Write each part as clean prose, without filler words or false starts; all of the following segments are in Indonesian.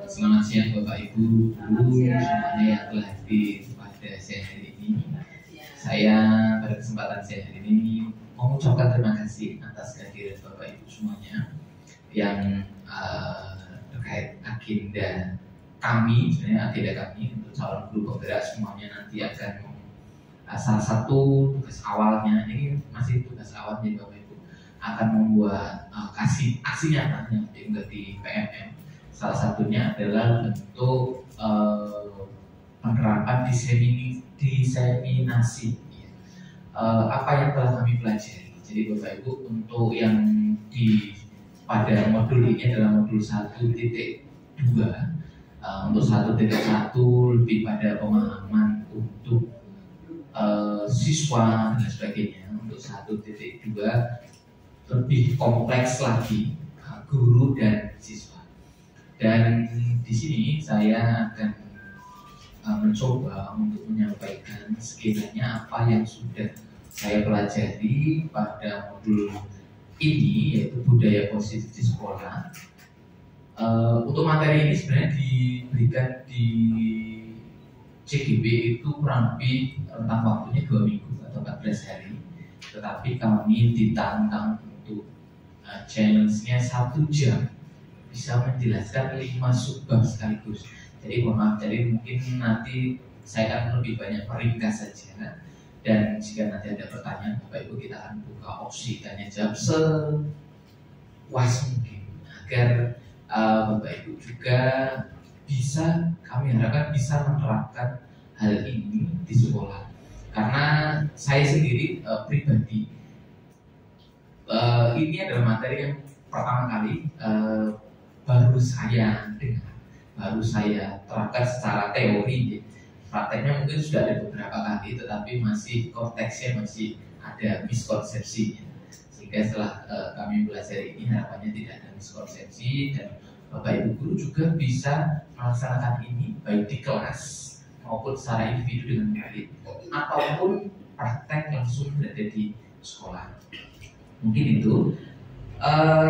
Selamat siang Bapak Ibu, Guru semuanya yang telah hadir pada siang hari ini. Saya pada kesempatan siang hari ini mengucapkan terima kasih atas kehadiran Bapak Ibu semuanya yang terkait agenda kami, sebenarnya agenda kami untuk calon guru penggerak semuanya nanti akan salah satu tugas awalnya, ini masih tugas awalnya Bapak Ibu, akan membuat aksi nyatanya di PMM. Salah satunya adalah bentuk penerapan diseminasi apa yang telah kami pelajari. Jadi Bapak Ibu, untuk yang pada modul ini adalah modul 1.2. Untuk 1.1 lebih pada pemahaman untuk siswa dan sebagainya. Untuk 1.2 lebih kompleks lagi, guru dan siswa. Dan di sini saya akan mencoba untuk menyampaikan sekiranya apa yang sudah saya pelajari pada modul ini, yaitu budaya positif di sekolah. Untuk materi ini sebenarnya diberikan di CGB itu kurang lebih rentang waktunya 2 minggu atau 14 hari. Tetapi kami ditantang untuk challenge-nya 1 jam bisa menjelaskan 5 subbab sekaligus. Jadi mohon maaf, jadi mungkin nanti saya akan lebih banyak meringkas saja. Dan jika nanti ada pertanyaan Bapak Ibu, kita akan buka opsi tanya jawab sepuas mungkin agar Bapak Ibu juga bisa, kami harapkan bisa menerapkan hal ini di sekolah. Karena saya sendiri pribadi ini adalah materi yang pertama kali baru saya dengar, baru saya terapkan secara teori. Prakteknya mungkin sudah ada beberapa kali, tetapi masih konteksnya masih ada miskonsepsi. Sehingga setelah kami belajar ini, harapannya tidak ada miskonsepsi dan Bapak Ibu guru juga bisa melaksanakan ini baik di kelas maupun secara individu dengan murid, ataupun praktek langsung berada di sekolah. Mungkin itu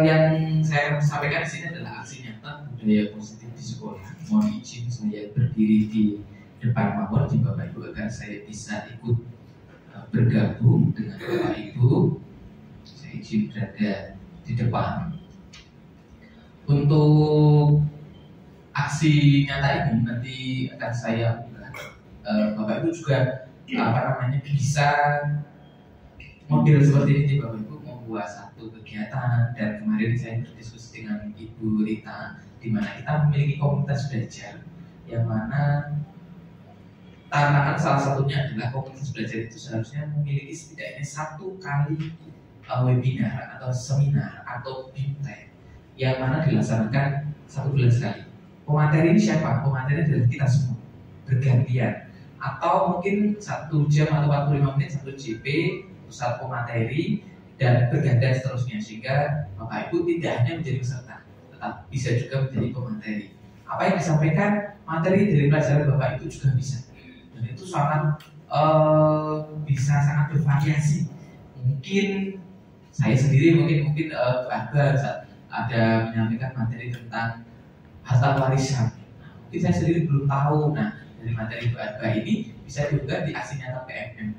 yang saya sampaikan di sini adalah aksi nyata budaya positif di sekolah. Mohon izin saya berdiri di depan mawar di Bapak Ibu agar saya bisa ikut bergabung dengan Bapak Ibu. Saya izin berada di depan. Untuk aksi nyata ini nanti akan saya Bapak Ibu juga bisa model seperti ini Bapak Ibu, membuat satu kegiatan. Dan kemarin saya berdiskusi dengan Ibu Rita, di mana kita memiliki komunitas belajar yang mana tantangan salah satunya adalah komunitas belajar itu seharusnya memiliki setidaknya 1 kali webinar atau seminar atau BIMTEK yang mana dilaksanakan 1 bulan sekali. Pemateri ini siapa? Pemateri adalah kita semua bergantian, atau mungkin 1 jam atau 45 menit 1 JP pusat pemateri dan bergantian seterusnya, sehingga Bapak Ibu tidak hanya menjadi peserta tetapi bisa juga menjadi pemateri. Apa yang disampaikan materi dari pelajaran Bapak Ibu juga bisa, dan itu sangat bisa sangat bervariasi. Mungkin saya sendiri mungkin ada menyampaikan materi tentang harta warisan. Mungkin saya sendiri belum tahu. Nah, dari materi Bu ini bisa juga di aksi nyata PMM,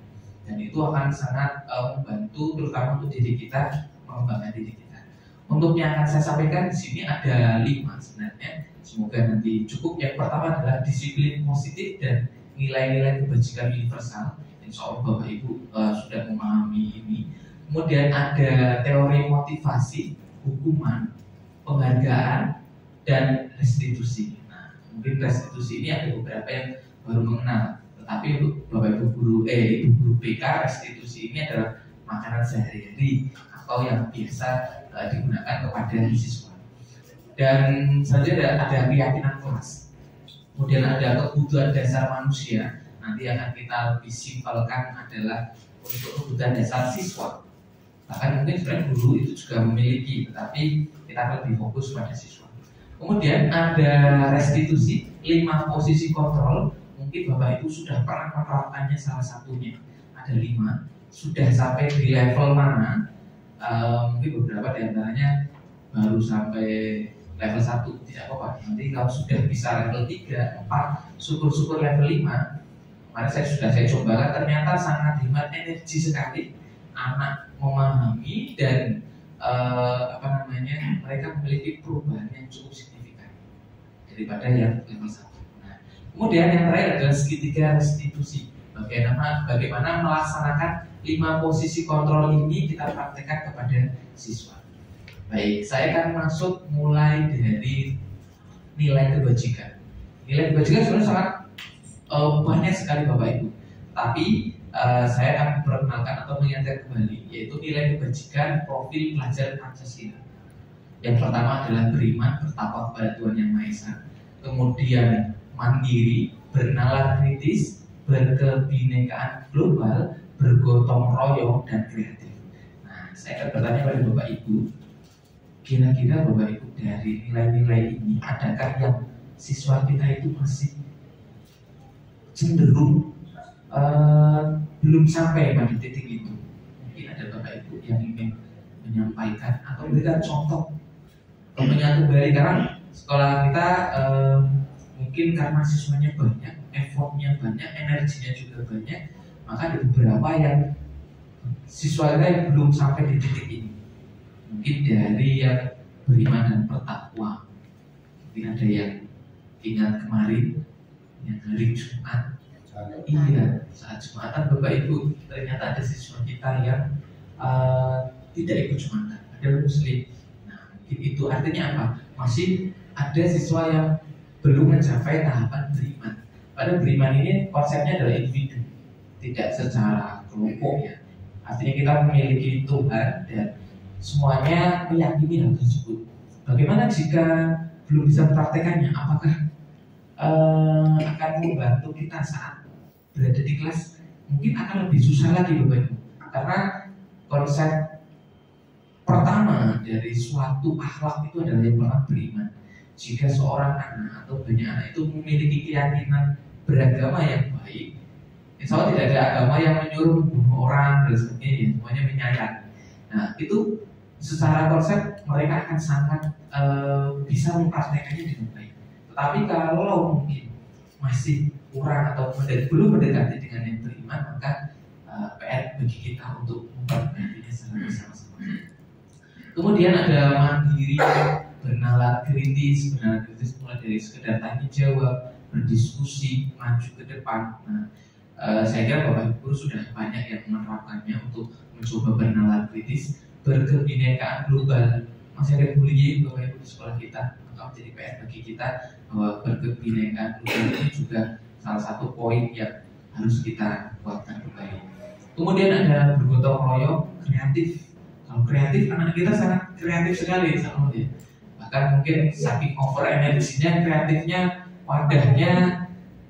dan itu akan sangat membantu terutama untuk diri kita, mengembangkan diri kita. Untuk yang akan saya sampaikan di sini ada 5 sebenarnya. Semoga nanti cukup. Yang pertama adalah disiplin positif dan nilai-nilai kebajikan universal. Insya Allah Bapak Ibu sudah memahami ini. Kemudian ada teori motivasi, hukuman, penghargaan, dan restitusi. Nah, mungkin restitusi ini ada beberapa yang baru mengenal. Tetapi untuk Bapak Ibu guru Ibu guru BK, restitusi ini adalah makanan sehari-hari atau yang biasa digunakan kepada siswa. Dan selanjutnya ada keyakinan kelas. Kemudian ada kebutuhan dasar manusia. Nanti akan kita lebih simpelkan adalah untuk kebutuhan dasar siswa. Bahkan mungkin sebenarnya guru itu juga memiliki, tetapi kita akan lebih fokus pada siswa. Kemudian ada restitusi, 5 posisi kontrol. Mungkin Bapak Ibu sudah pernah menerapkannya salah satunya. Ada 5. Sudah sampai di level mana? Mungkin beberapa di antaranya baru sampai level 1 tidak apa-apa. Nanti kalau sudah bisa level 3, 4, syukur-syukur level 5. Kemarin saya cobakan, ternyata sangat hemat energi sekali. Anak memahami dan mereka memiliki perubahan yang cukup signifikan daripada yang level 1. Nah, kemudian yang terakhir adalah segitiga restitusi. Bagaimana melaksanakan 5 posisi kontrol ini kita praktekkan kepada siswa. Baik, saya akan masuk mulai dari nilai kebajikan. Nilai kebajikan sebenarnya sangat banyak sekali Bapak Ibu. Tapi saya akan memperkenalkan atau mengingatkan kembali, yaitu nilai kebajikan profil pelajar Pancasila. Yang pertama adalah beriman, bertakwa kepada Tuhan Yang Maha Esa. Kemudian mandiri, bernalar kritis, berkebinekaan global, bergotong royong, dan kreatif. Nah, saya akan bertanya pada Bapak Ibu, kira-kira Bapak Ibu dari nilai-nilai ini, adakah yang siswa kita itu masih cenderung belum sampai pada titik itu? Mungkin ada Bapak Ibu yang ingin menyampaikan atau memberikan contoh atau menyatu kembali, karena sekolah kita mungkin karena siswanya banyak, effortnya banyak, energinya juga banyak, maka ada beberapa yang siswa kita yang belum sampai di titik ini. Mungkin dari yang beriman dan bertakwa, mungkin ada yang ingat kemarin yang hari Jumat. Iya, saat Jumatan Bapak Ibu, ternyata ada siswa kita yang tidak ikut Jumatan, ada Muslim. Nah, mungkin itu artinya apa? Masih ada siswa yang belum mencapai tahapan beriman. Pada beriman ini konsepnya adalah individu, tidak secara kelompok ya. Artinya kita memiliki Tuhan dan semuanya meyakini hal tersebut. Bagaimana jika belum bisa mempraktekannya? Apakah akan membantu kita saat berada di kelas? Mungkin akan lebih susah lagi Bapak Ibu, karena konsep pertama dari suatu akhlak itu adalah yang pertama beriman. Jika seorang anak atau banyak anak itu memiliki keyakinan beragama yang baik, insya Allah tidak ada agama yang menyuruh membunuh orang dan sebagainya, semuanya menyayang. Nah, itu secara konsep mereka akan sangat bisa mempraktekannya dengan baik. Tetapi kalau mungkin masih kurang atau belum mendekati dengan yang beriman, maka PR bagi kita untuk memperbaikinya secara bersama-sama. Kemudian ada mandiri, bernalar kritis mulai dari sekedar tanya jawab, berdiskusi, maju ke depan. Nah, saya kira Bapak Ibu sudah banyak yang menerapkannya untuk mencoba bernalar kritis, berkebinekaan global. Masih ada bullying Bapak Ibu di sekolah kita, maka menjadi PR bagi kita bahwa berkebinekaan global ini juga salah satu poin yang harus kita kuatkan kembali. Kemudian ada bergotong royong, kreatif. Kalau kreatif, anak kita sangat kreatif sekali sama dia. Bahkan mungkin saking over energinya, kreatifnya, wadahnya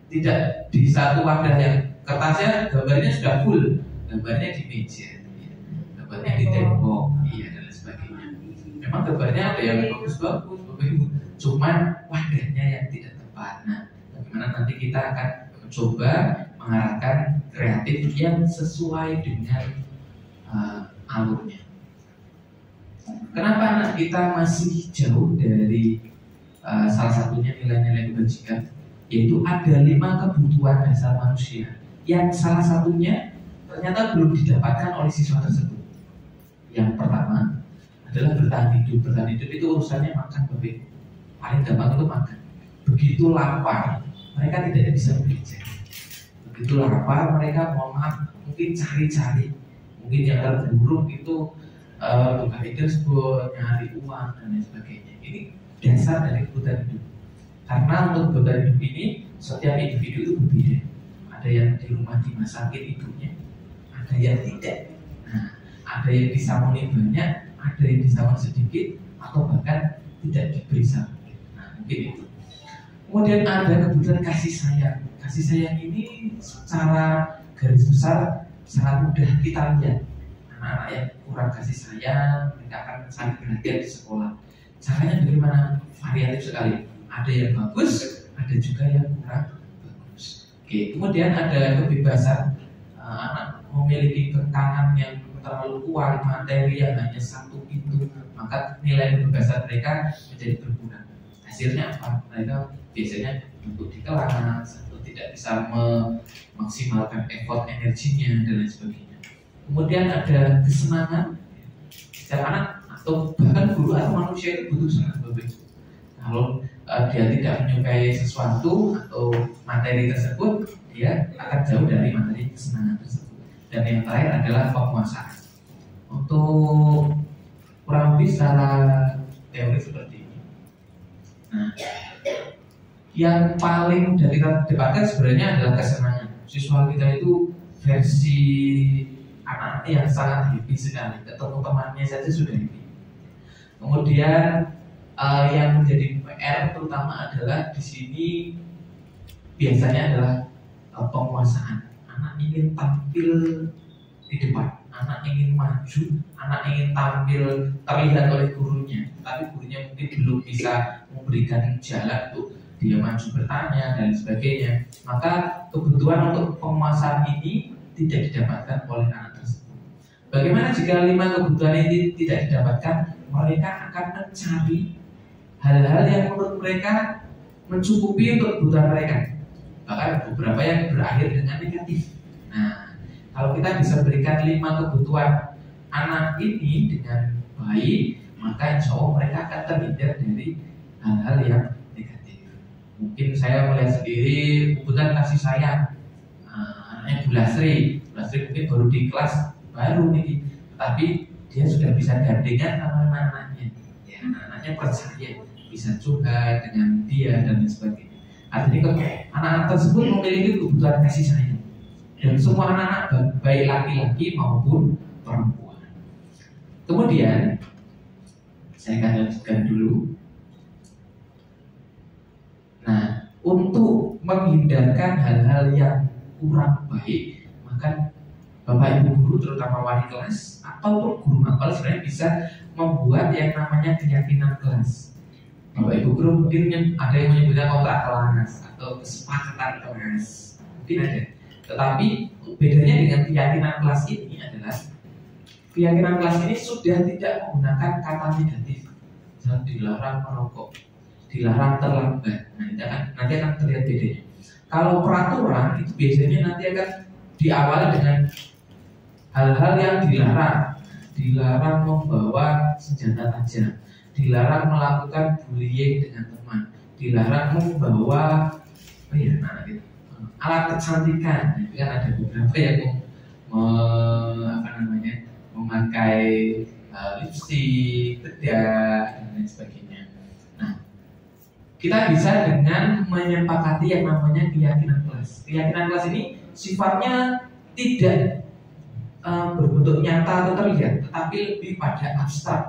tidak di satu wadah yang kertasnya gambarnya sudah full, gambarnya di meja, gambarnya di tembok, iya dan lain sebagainya. Memang gambarnya ada yang bagus-bagus, cuman wadahnya yang tidak tepat. Nah, bagaimana nanti kita akan mencoba mengarahkan kreatif yang sesuai dengan alurnya. Kenapa anak kita masih jauh dari salah satunya nilai-nilai kebajikan? Yaitu ada 5 kebutuhan dasar manusia yang salah satunya ternyata belum didapatkan oleh siswa tersebut. Yang pertama adalah bertahan hidup. Bertahan hidup itu urusannya makan, Bapak. Paling gampang itu makan. Begitu lapar, mereka tidak bisa bekerja. Begitu lapar, mereka mohon maaf mungkin cari-cari. Mungkin yang terburuk itu buka dashboard, nyari uang dan lain sebagainya. Ini dasar dari kebutuhan hidup. Karena untuk kebutuhan hidup ini setiap individu itu berbeda. Ada yang di rumah dimasakin ibunya, ada yang tidak. Nah, ada yang disamoni banyak, ada yang disamoni sedikit, atau bahkan tidak diberi sama. Nah, mungkin itu. Kemudian ada kebutuhan kasih sayang. Kasih sayang ini secara garis besar sangat mudah kita lihat. Anak-anak yang kurang kasih sayang, mereka akan saling perhatian di sekolah. Caranya bagaimana? Variatif sekali. Ada yang bagus, ada juga yang kurang bagus. Oke, kemudian ada kebebasan. Anak memiliki kentangan yang terlalu kuat, materi yang hanya satu pintu, maka nilai kebebasan mereka menjadi berkurang. Hasilnya apa? Mereka biasanya duduk di kelas atau tidak bisa memaksimalkan effort energinya dan lain sebagainya. Kemudian ada kesenangan secara anak atau bahkan guru atau manusia itu butuh senang Bapak Ibu. Kalau dia tidak menyukai sesuatu atau materi tersebut, dia akan jauh dari materi kesenangan tersebut. Dan yang terakhir adalah penguasaan. Untuk kurang lebih secara teori seperti ini. Nah, yang paling mudah kita debatkan sebenarnya adalah kesenangan. Siswa kita itu versi anak-anak yang sangat happy sekali, ketemu temannya saja sudah happy. Kemudian yang menjadi PR terutama adalah di sini biasanya adalah penguasaan. Anak ingin tampil di depan, anak ingin maju, anak ingin tampil terlihat oleh gurunya, tapi gurunya mungkin belum bisa memberikan jalan untuk dia maju bertanya dan sebagainya. Maka kebutuhan untuk penguasaan ini tidak didapatkan oleh anak tersebut. Bagaimana jika 5 kebutuhan ini tidak didapatkan? Mereka akan mencari hal-hal yang menurut mereka mencukupi untuk kebutuhan mereka. Bahkan beberapa yang berakhir dengan negatif. Nah, kalau kita bisa berikan 5 kebutuhan anak ini dengan baik, maka insya Allah mereka akan terhindar dari hal-hal yang negatif. Mungkin saya melihat sendiri kebutuhan kasih sayang. Anaknya Bu Lasri mungkin baru di kelas baru nih, tapi dia sudah bisa gandengan sama anak-anaknya. Ya, anak-anaknya percaya bisa curhat dengan dia dan lain sebagainya. Artinya anak-anak tersebut memiliki kebutuhan kasih sayang. Dan semua anak-anak baik laki-laki maupun perempuan. Kemudian saya akan lanjutkan dulu. Nah, untuk menghindarkan hal-hal yang kurang baik, maka Bapak Ibu guru terutama wali kelas atau guru mapel sebenarnya bisa membuat yang namanya keyakinan kelas. Bapak Ibu guru mungkin ada yang menyebutnya kontrak kelas atau kesepakatan kelas, mungkin ada. Tetapi bedanya dengan keyakinan kelas ini adalah keyakinan kelas ini sudah tidak menggunakan kata negatif. Jangan dilarang merokok, dilarang terlambat. Nanti akan terlihat bedanya. Kalau peraturan itu biasanya nanti akan diawali dengan hal-hal yang dilarang membawa senjata tajam, dilarang melakukan bullying dengan teman, dilarang membawa alat kecantikan. Itu kan ada beberapa yang memakai lipstik, bedak dan lain sebagainya. Nah, kita bisa dengan menyepakati yang namanya keyakinan kelas. Keyakinan kelas ini sifatnya tidak berbentuk nyata atau terlihat, tetapi lebih pada abstrak,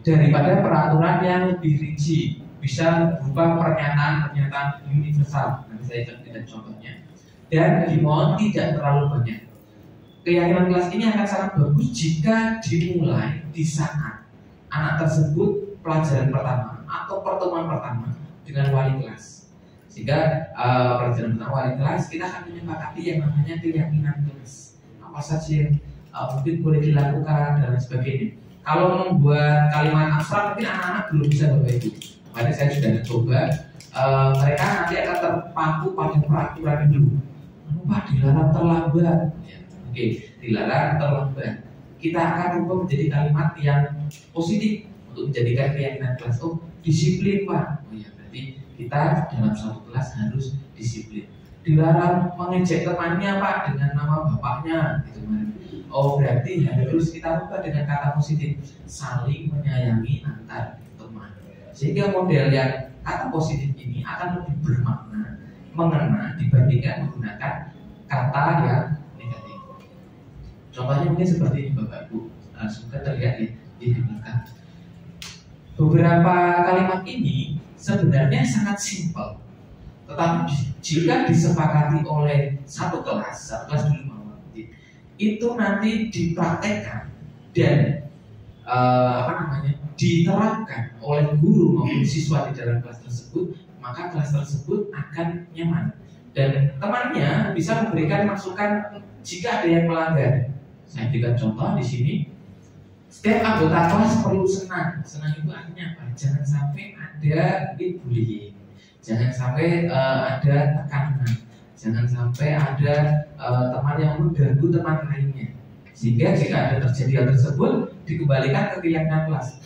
daripada peraturan yang lebih rinci. Bisa berupa pernyataan universal. Nanti saya contohkan contohnya. Dan dimohon tidak terlalu banyak. Keyakinan kelas ini akan sangat bagus jika dimulai di saat anak tersebut pelajaran pertama atau pertemuan pertama dengan wali kelas. Sehingga pelajaran pertama wali kelas kita akan menyepakati yang namanya keyakinan kelas. Apa saja yang mungkin boleh dilakukan dan lain sebagainya. Kalau membuat kalimat abstrak mungkin anak-anak belum bisa Bapak Ibu. Makanya saya sudah coba mereka nanti akan terpaku pada peraturan dulu. Pak, dilarang terlambat. Ya, oke, dilarang terlambat. Kita akan ubah menjadi kalimat yang positif untuk menjadikan keyakinan kelas. Oh, disiplin Pak. Oh ya, berarti kita dalam satu kelas harus disiplin. Dilarang mengejek temannya Pak dengan nama bapaknya. Gitu, oh, berarti harus kita ubah dengan kata positif, saling menyayangi antar teman. Sehingga model yang kata positif ini akan lebih bermakna, mengena dibandingkan menggunakan kata yang negatif. Contohnya mungkin seperti ini Bapak Ibu, semoga terlihat ya di belakang. Beberapa kalimat ini sebenarnya sangat simpel, tetapi jika disepakati oleh satu kelas dulu itu nanti dipraktekkan dan diterapkan oleh guru maupun siswa di dalam kelas tersebut, maka kelas tersebut akan nyaman dan temannya bisa memberikan masukan jika ada yang melanggar. Saya berikan contoh di sini. Setiap anggota kelas perlu senang. Senang itu artinya apa? Jangan sampai ada bullying, jangan sampai ada tekanan, jangan sampai ada teman yang mengganggu teman lainnya. Sehingga jika ada terjadi hal tersebut, dikembalikan ke keyakinan kelas,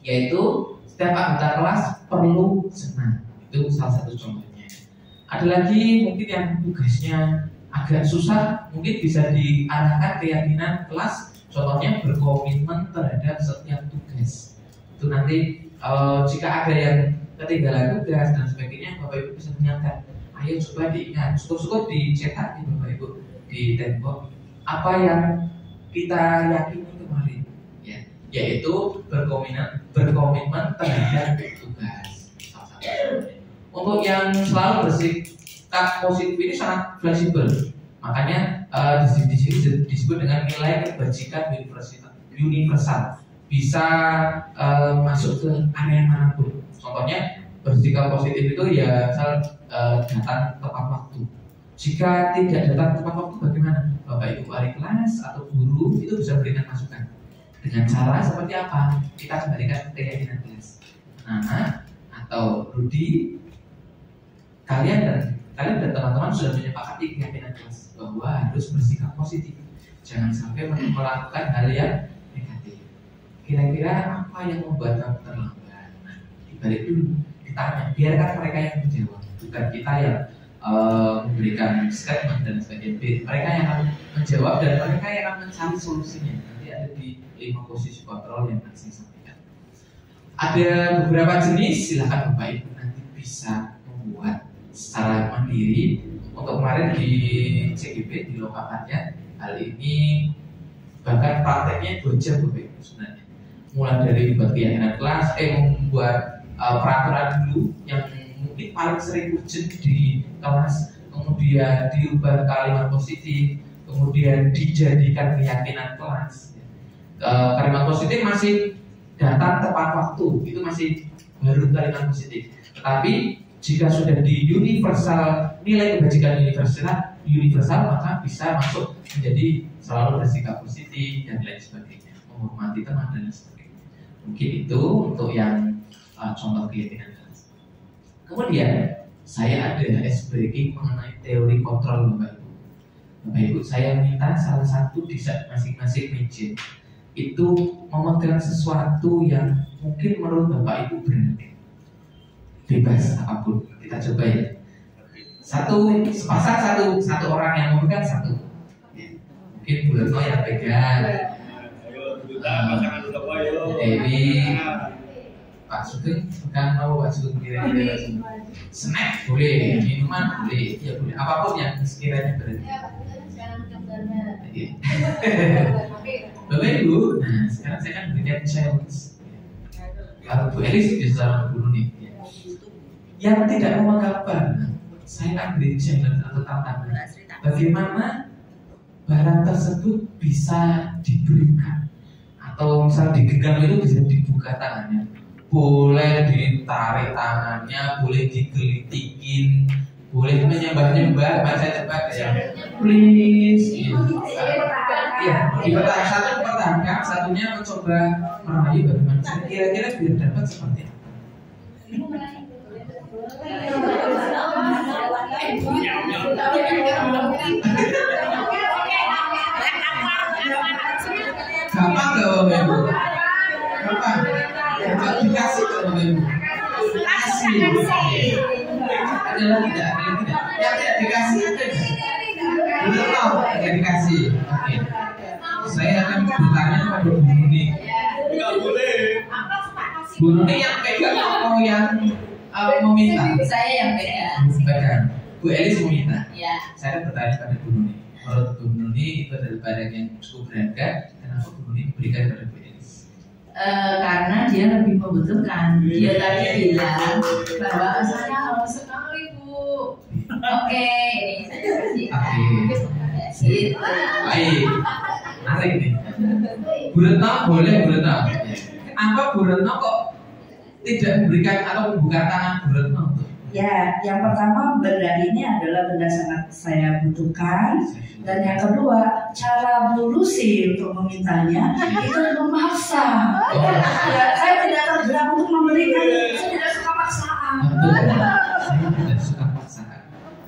yaitu setiap anggota kelas perlu senang. Itu salah satu contohnya. Ada lagi mungkin yang tugasnya agak susah, mungkin bisa diarahkan keyakinan kelas. Contohnya berkomitmen terhadap setiap tugas. Itu nanti jika ada yang ketinggalan tugas dan sebagainya, Bapak Ibu bisa mengingatkan. Ayo coba diingat, syukur-syukur dicetak di Bapak Ibu di tembok apa yang kita yakini kemarin, ya, yaitu berkomitmen terhadap tugas. Untuk yang selalu bersikap positif ini sangat fleksibel. Makanya di sini disebut dengan nilai kebajikan universal, bisa masuk ke area manapun. Contohnya bersikap positif itu ya misal datang tepat waktu. Jika tidak datang tepat waktu bagaimana? Bapak Ibu wali kelas atau guru itu bisa berikan masukan. Dengan cara seperti apa? Kita kembalikan keyakinan kelas. Nana atau Rudi, kalian dan teman-teman sudah menyepakati keyakinan kelas bahwa harus bersikap positif, jangan sampai melakukan hal yang negatif. Kira-kira apa yang membuat kamu terlambat? Nah, dibalik dulu, ditanya, biarkan mereka yang menjawab, bukan kita yang memberikan statement dan sebagainya. Mereka yang akan menjawab dan mereka yang akan mencari solusinya. Nanti ada di 5 posisi kontrol yang akan saya sampaikan. Ada beberapa jenis, silahkan Bapak Ibu nanti bisa membuat secara mandiri. Untuk kemarin di CGP di lokakannya, hal ini bahkan prakteknya 2 jam Bapak Ibu sebenarnya. Mulai dari membuat keyakinan kelas, membuat peraturan dulu yang mungkin paling sering wujud di kelas, kemudian diubah kalimat positif, kemudian dijadikan keyakinan kelas. Kalimat positif masih datang tepat waktu, itu masih baru kalimat positif. Tetapi jika sudah di universal, nilai kebajikan universal maka bisa masuk menjadi selalu bersikap positif dan lain sebagainya, menghormati teman dan lain sebagainya. Mungkin itu untuk yang contoh keyakinan kelas. Kemudian saya ada ice breaking mengenai teori kontrol Bapak Ibu. Bapak Ibu, saya minta salah satu di masing-masing meja itu memegang sesuatu yang mungkin menurut Bapak Ibu benar. Bebas apapun, kita coba ya. Sepasang satu orang yang memegang satu. Ya. Mungkin Bu Retno yang pegang. Dewi, Pak Sugeng pegang, mau Pak Sugeng kira-kira. Snack boleh, minuman boleh, ya boleh. Apapun yang sekiranya berarti. Bapak Ibu, nah sekarang saya kan berikan challenge. Kalau Bu Elis bisa dulu nih. Yang tidak memegang barang, saya akan beri challenge atau tantangan. Bagaimana barang tersebut bisa diberikan, atau misal digenggam itu bisa dibuka tangannya, boleh ditarik tangannya, boleh digelitikin, boleh menyembah-nyembah, baca cepat ya, please. Ya, satu dipertahankan, satunya mencoba merayu bagaimana. Kira-kira biar dapat seperti apa? Gampang gak Bapak Ibu? Gampang? Coba dikasih ke Bapak Ibu. Kasih. Ada lagi tidak? Yang tidak dikasih ada tidak? Belum tahu, tidak dikasih. Oke. Saya akan bertanya kepada Bu Nuni. Enggak boleh. Bu Nuni yang pegang atau yang meminta? Saya yang pegang. Bu Elis meminta. Ya. Saya bertanya pada Bu Nuni. Menurut Bu Nuni itu adalah barang yang cukup berharga. Kenapa Bu Nuni memberikan kepada Bu Elis? Karena dia lebih membutuhkan. Dia tadi bilang bahwa saya haus sekali Bu. Oke, ini saya kasih. Gitu. Baik. Menarik nih. Bu Retno boleh Bu Retno. Kenapa Bu Retno kok tidak memberikan atau membuka tangan Bu Retno untuk Ya, yang pertama benda ini adalah benda sangat saya butuhkan, dan yang kedua cara Bu Lucy untuk memintanya itu memaksa. Ya, saya tidak tergerak untuk memberikan, saya tidak suka paksaan. Saya tidak suka paksaan.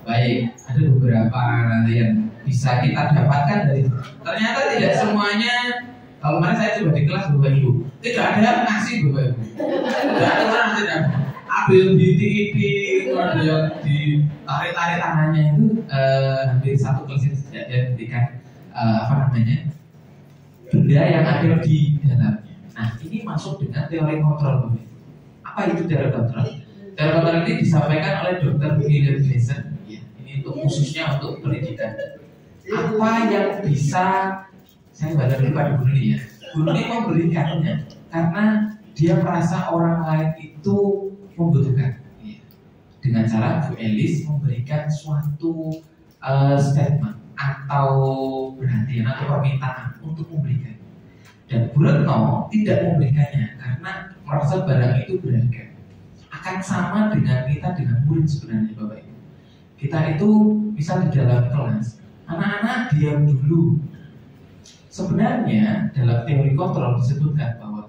Baik, ada beberapa yang bisa kita dapatkan dari ternyata tidak semuanya. Kalau kemarin saya coba di kelas Bapak Ibu, tidak ada yang ngasih Bapak Ibu. Tidak ada orang tidak. Ada yang diitik-itik, ada yang ditarik-tarik tangannya itu hampir satu kelas yang tidak ada memberikan benda yang ada di dalamnya. Nah, ini masuk dengan teori kontrol Bapak Ibu. Apa itu teori kontrol? Teori kontrol ini disampaikan oleh Dr. William Gleason. Ya, ini untuk khususnya untuk pendidikan. Apa yang bisa saya baca dulu pada Bu Nuni ya. Bu Nuni memberikannya karena dia merasa orang lain itu membutuhkan. Ya. Dengan cara Bu Elis memberikan suatu statement atau perhatian atau permintaan untuk memberikan. Dan Bu Retno tidak memberikannya karena merasa barang itu berharga. Akan sama dengan kita dengan murid sebenarnya Bapak Ibu. Kita itu bisa di dalam kelas, anak-anak diam dulu. Sebenarnya dalam teori kontrol disebutkan bahwa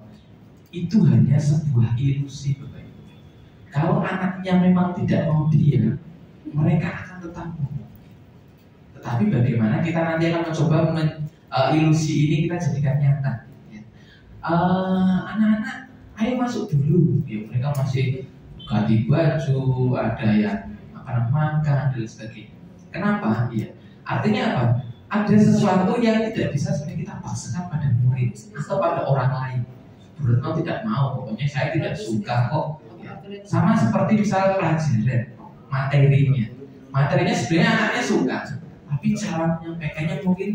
itu hanya sebuah ilusi Bapak Ibu. Kalau anaknya memang tidak mau diam, mereka akan tetap ngomong. Tetapi bagaimana kita nanti akan mencoba ilusi ini kita jadikan nyata. Ya. Anak-anak, ayo masuk dulu. Ya, mereka masih ganti baju, ada yang makan dan sebagainya. Kenapa? Ya, artinya apa? Ada sesuatu yang tidak bisa sebenarnya kita paksakan pada murid atau pada orang lain. Bu Retno tidak mau, pokoknya saya tidak suka kok. Ya. Sama seperti misal pelajaran, materinya sebenarnya anaknya suka, tapi cara menyampaikannya mungkin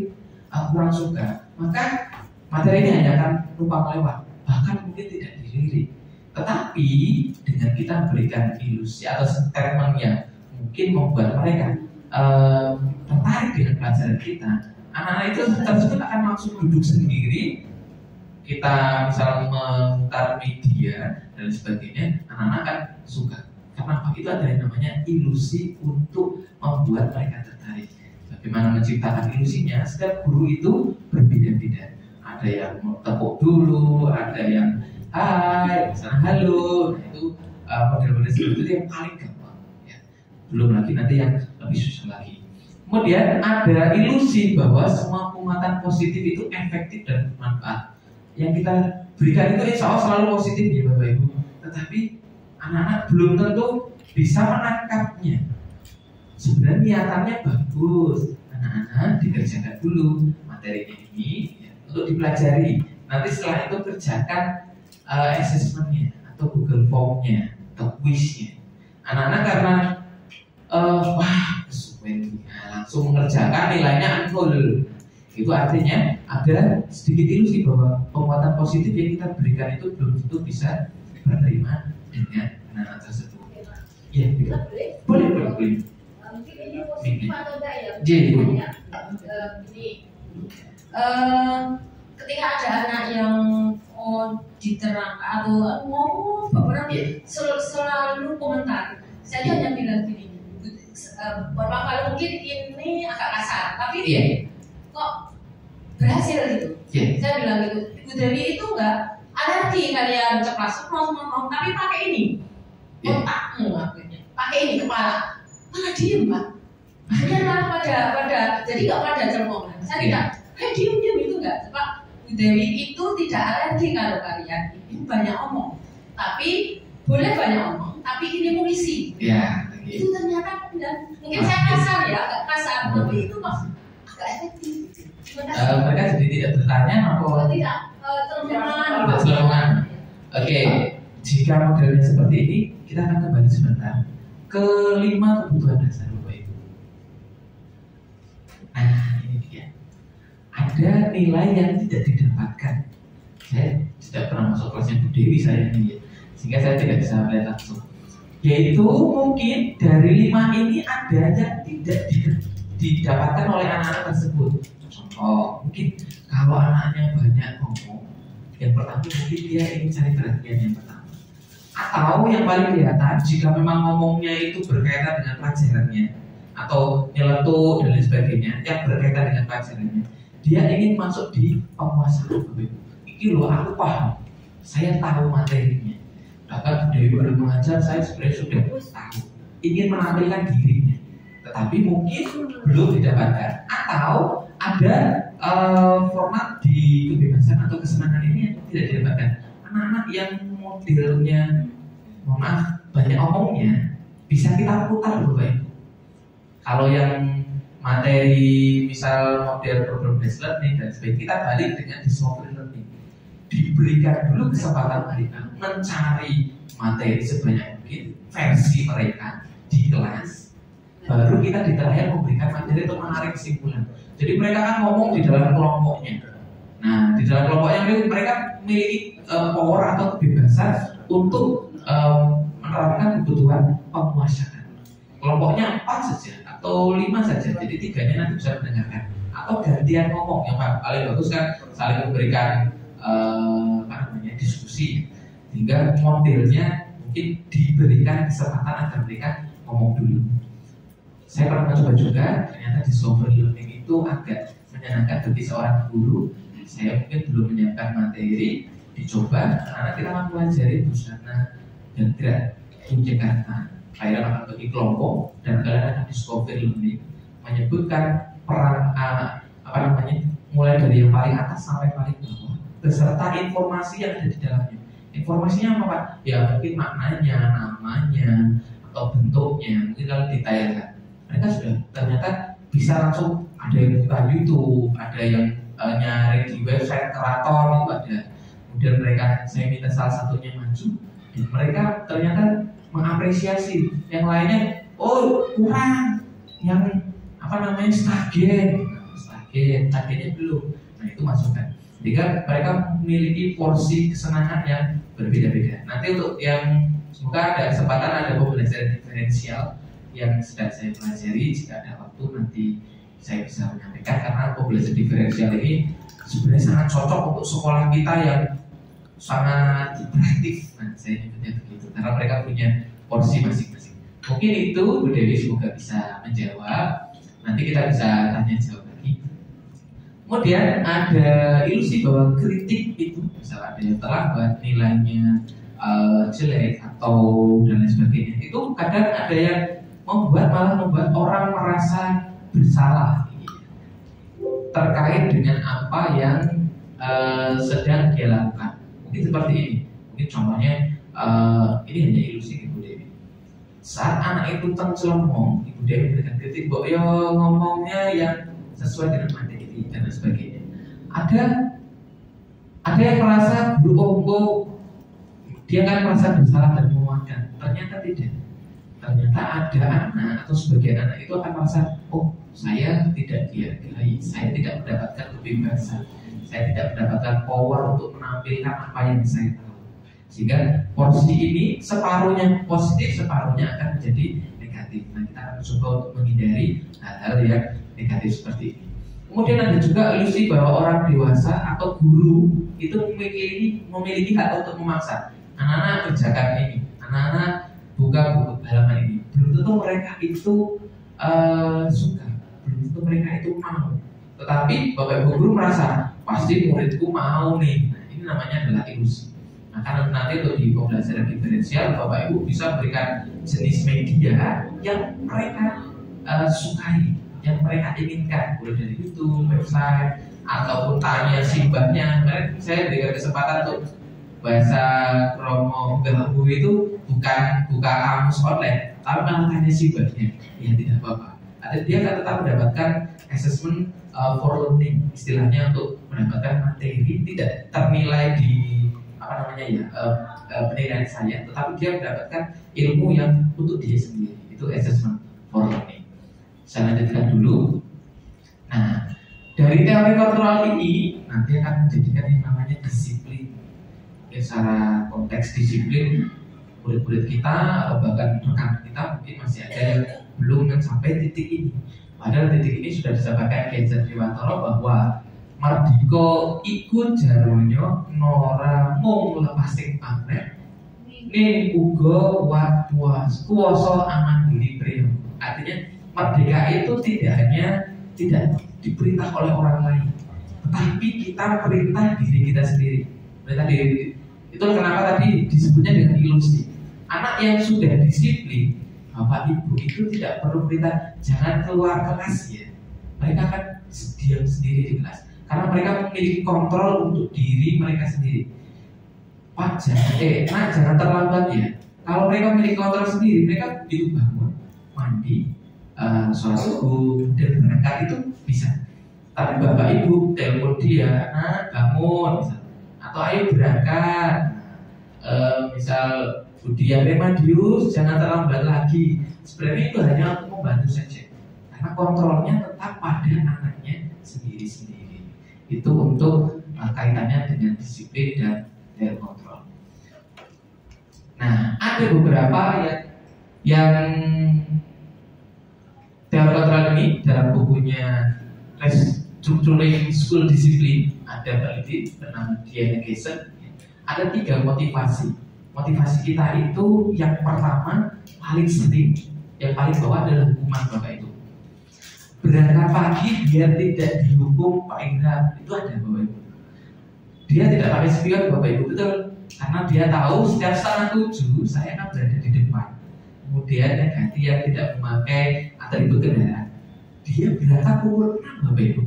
kurang suka. Maka materi ini hanya akan numpang lewat, bahkan mungkin tidak dilirik. Tetapi dengan kita memberikan ilusi atau statement yang mungkin membuat mereka tertarik dengan pelajaran kita, anak-anak itu tersebut akan langsung duduk sendiri. Kita misalnya memutar media dan sebagainya, anak-anak akan suka. Karena apa? Itu ada yang namanya ilusi untuk membuat mereka tertarik. Bagaimana menciptakan ilusinya? Setiap guru itu berbeda-beda. Ada yang tepuk dulu, ada yang hai, misalnya halo. Nah, itu model-model seperti itu yang paling gampang. Ya. Belum lagi nanti yang lebih susah lagi. Kemudian ada ilusi bahwa semua penguatan positif itu efektif dan bermanfaat. Yang kita berikan itu insya Allah selalu positif ya Bapak Ibu. Tetapi anak-anak belum tentu bisa menangkapnya. Sebenarnya niatannya bagus. Anak-anak dikerjakan dulu materinya ini ya, untuk dipelajari. Nanti setelah itu kerjakan assessmentnya atau Google Form-nya atau quiz-nya. Anak-anak karena wah kesuwen langsung mengerjakan nilainya unggul. Itu artinya ada sedikit ilusi bahwa penguatan positif yang kita berikan itu belum tentu bisa berterima dengan anak-anak tersebut. Ya, boleh. Mungkin ini positif atau enggak ya? Jadi, ketika ada anak yang diterang atau ngomong beberapa selalu komentar, saya hanya bilang gini, beberapa kali mungkin ini agak kasar, tapi kok berhasil gitu. Saya bilang gitu, Ibu Dewi itu enggak alergi kalian ceplas-ceplos ngomong, tapi pakai ini otakmu akhirnya, pakai ini kepala, malah diem Pak. Akhirnya pada jadi nggak pada cemoman. Saya tidak, diem itu enggak. Pak Ibu Dewi itu tidak alergi kalau kalian ini banyak omong, tapi boleh banyak omong, tapi ini mengisi. Ya. Itu ternyata mungkin saya kasar ya, agak kasar, tapi itu agak efektif. Mereka jadi tidak bertanya atau tidak terlalu. Oke, jika modelnya seperti ini, kita akan kembali sebentar ke 5 kebutuhan dasar Bapak Ibu. Nah, ini dia. Ada nilai yang tidak didapatkan. Saya tidak pernah masuk kelasnya Bu Dewi saya ini ya, sehingga saya tidak bisa melihat langsung. Yaitu mungkin dari 5 ini ada yang tidak didapatkan oleh anak-anak tersebut. Contoh, mungkin kalau anaknya banyak ngomong, yang pertama mungkin dia ingin cari perhatian yang pertama. Atau yang paling kelihatan, jika memang ngomongnya itu berkaitan dengan pelajarannya atau nyeletuk dan lain sebagainya yang berkaitan dengan pelajarannya, dia ingin masuk di penguasaan. Ini loh aku paham, saya tahu materinya. Bahkan dari baru mengajar saya sebenarnya sudah tahu, ingin menampilkan dirinya, tetapi mungkin belum didapatkan. Atau ada format di kebebasan atau kesenangan ini yang tidak didapatkan. Anak-anak yang modelnya, mohon maaf, banyak omongnya, bisa kita putar loh Pak. Kalau yang materi misal model problem based learning dan sebagainya, kita balik dengan discovery learning. Diberikan dulu kesempatan mereka mencari materi sebanyak mungkin versi mereka di kelas, baru kita di terakhir memberikan materi untuk menarik kesimpulan. Jadi mereka kan ngomong di dalam kelompoknya. Nah, di dalam kelompoknya mereka memiliki power atau kebebasan untuk menerapkan kebutuhan penguasaan. Kelompoknya 4 saja atau 5 saja, jadi 3-nya nanti bisa mendengarkan. Atau gantian ngomong, yang paling bagus kan saling memberikan diskusi, sehingga modelnya mungkin diberikan kesempatan agar mereka ngomong dulu. Saya pernah mencoba juga, ternyata discovery learning itu agak menyenangkan bagi seorang guru. Saya mungkin belum menyiapkan materi, dicoba karena kita mempelajari busana dan tidak Jakarta. Kalian akan bagi kelompok dan kalian akan discovery learning, menyebutkan peran mulai dari yang paling atas sampai paling bawah, beserta informasi yang ada di dalamnya. Informasinya apa Pak? Ya mungkin maknanya, namanya, atau bentuknya. Mungkin kalau detailkan, mereka sudah ternyata bisa langsung ada yang buka YouTube, ada yang nyari di website keraton itu ada. Kemudian mereka, saya minta salah satunya maju, dan mereka ternyata mengapresiasi. Yang lainnya, oh kurang, yang targetnya belum. Nah itu masukkan. Jika mereka memiliki porsi kesenangan yang berbeda-beda. Nanti untuk yang semoga ada kesempatan, ada pembelajaran diferensial yang sedang saya pelajari. Jika ada waktu nanti saya bisa menyampaikan, karena pembelajaran diferensial ini sebenarnya sangat cocok untuk sekolah kita yang sangat interaktif. Nah saya nyebutnya begitu karena mereka punya porsi masing-masing. Mungkin itu Bu Dewi, semoga bisa menjawab. Nanti kita bisa tanya jawab lagi. Kemudian ada ilusi bahwa kritik itu, misalnya ada yang terlambat, nilainya jelek atau dan lain sebagainya, itu kadang ada yang malah membuat orang merasa bersalah terkait dengan apa yang sedang dia lakukan. Mungkin seperti ini. Mungkin contohnya ini hanya ilusi Ibu Dewi. Saat anak itu tengcelomong, Ibu Dewi berikan kritik, bahwa yo ngomongnya yang sesuai dengan materi dan sebagainya. Ada yang merasa dia kan merasa bersalah dan menguatkan. Ternyata tidak. Ternyata ada anak atau sebagian anak itu akan merasa, oh saya tidak dihargai, saya tidak mendapatkan kebebasan, saya tidak mendapatkan power untuk menampilkan apa yang saya tahu. Sehingga porsi ini separuhnya positif, separuhnya akan menjadi negatif. Nah kita akan coba untuk menghindari hal-hal yang negatif seperti ini. Kemudian ada juga ilusi bahwa orang dewasa atau guru itu memiliki hak untuk memaksa. Anak-anak kerjakan ini, anak-anak buka buku halaman ini. Belum tentu mereka itu suka, belum tentu mereka itu mau. Tetapi Bapak Ibu guru merasa pasti muridku mau nih. Nah, ini namanya adalah ilusi. Nah, karena nanti untuk di pembelajaran diferensial, Bapak Ibu bisa berikan jenis media yang mereka sukai, yang mereka inginkan, mulai dari YouTube, website, ataupun tanya simbahnya. Saya berikan kesempatan untuk bahasa Kromo Gelabu itu bukan buka kamus online, tapi malah tanya simbahnya. Ya tidak apa-apa. Dia akan tetap mendapatkan assessment for learning, istilahnya untuk mendapatkan materi tidak ternilai di penilaian saya, tetapi dia mendapatkan ilmu yang untuk dia sendiri. Itu assessment for learning. Saya lanjutkan dulu. Nah, dari teori kontrol ini nanti akan menjadikan yang namanya disiplin. Ya, secara konteks disiplin, murid-murid kita atau bahkan rekan kita mungkin masih ada yang belum sampai titik ini. Padahal titik ini sudah disampaikan Kiai Jatiwantoro bahwa mardika iku jarwanyo nora mung lepasing pamrih ning uga kuwasa aman diri priyo. Artinya merdeka itu tidak hanya tidak diperintah oleh orang lain, tetapi kita perintah diri kita sendiri. Perintah diri. Itu kenapa tadi disebutnya dengan ilusi. Anak yang sudah disiplin, bapak ibu itu tidak perlu perintah jangan keluar kelas ya. Mereka akan diam sendiri di kelas karena mereka memiliki kontrol untuk diri mereka sendiri. Pak jangan terlambat ya. Kalau mereka memiliki kontrol sendiri, mereka begitu bangun, mandi, sholat subuh dan berangkat itu bisa. Tapi bapak ibu telepon dia, bangun misal, atau ayo berangkat, misal Budia Remadius jangan terlambat lagi. Sebenarnya itu hanya untuk membantu saja, karena kontrolnya tetap pada anaknya sendiri-sendiri. Itu untuk kaitannya dengan disiplin dan kontrol. Nah, ada beberapa yang teori kontrol ini dalam bukunya Restructuring School Discipline ada peneliti bernama Diana Gessen. Ada 3 motivasi. Motivasi kita itu yang pertama paling sering, yang paling bawah adalah hukuman Bapak Ibu. Berangkat pagi biar tidak dihukum Pak Indra, itu ada Bapak Ibu. Dia tidak pakai spion Bapak Ibu, betul, karena dia tahu setiap 7:30 saya akan berada di depan. Kemudian yang ganti yang tidak memakai atribut kendaraan, dia berangkat pukul 6 Bapak Ibu.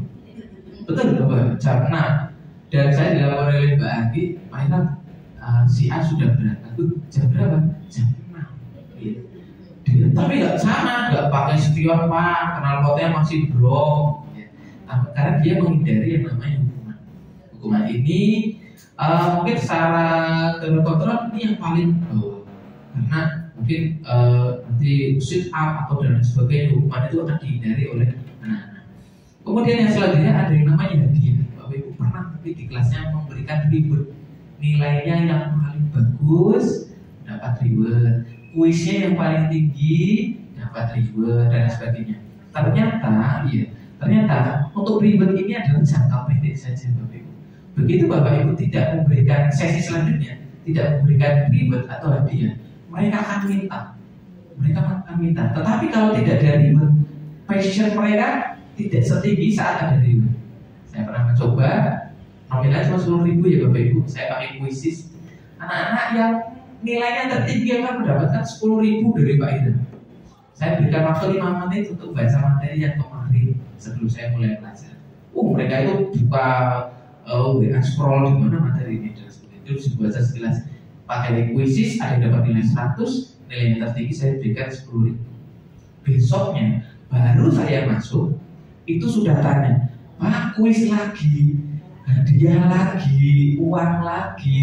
Betul Bapak, jam 6. Dan saya dilaporkan oleh Mbak Agi, Pak Indra, si A sudah berangkat. Jam berapa? Jam 6. Iya. Dia, tapi nggak sama, nggak pakai spion Pak, knalpotnya masih brong. Ya. Karena dia menghindari yang namanya hukuman. Hukuman ini mungkin secara kontrol ini yang paling bawah, karena mungkin nanti sit up atau dan sebagainya, hukuman itu akan dihindari oleh anak-anak. Kemudian yang selanjutnya ada yang namanya hadiah. Bapak Ibu pernah nanti di kelasnya memberikan reward, nilainya yang paling bagus dapat reward, kuisnya yang paling tinggi dapat reward dan sebagainya. Ternyata untuk reward ini adalah jangka pendek saja Bapak Ibu. Begitu Bapak Ibu tidak memberikan sesi selanjutnya, tidak memberikan reward atau hadiah, mereka akan minta. Tetapi kalau tidak ada reward, passion mereka tidak setinggi saat ada reward. Saya pernah mencoba, nominalnya cuma 10.000 ya Bapak Ibu. Saya pakai kuisis. Anak-anak yang nilainya tertinggi akan mendapatkan 10.000 dari Pak Ida. Saya berikan waktu 5 menit untuk baca materi yang kemarin sebelum saya mulai belajar. Mereka itu buka WA scroll di mana materi ini dan sebagainya. Itu dibaca sekilas. Pakai kuisis ada yang dapat nilai 100, nilainya tertinggi saya berikan 10.000. Besoknya baru saya masuk, itu sudah tanya, Pak, kuis lagi, hadiah lagi, uang lagi,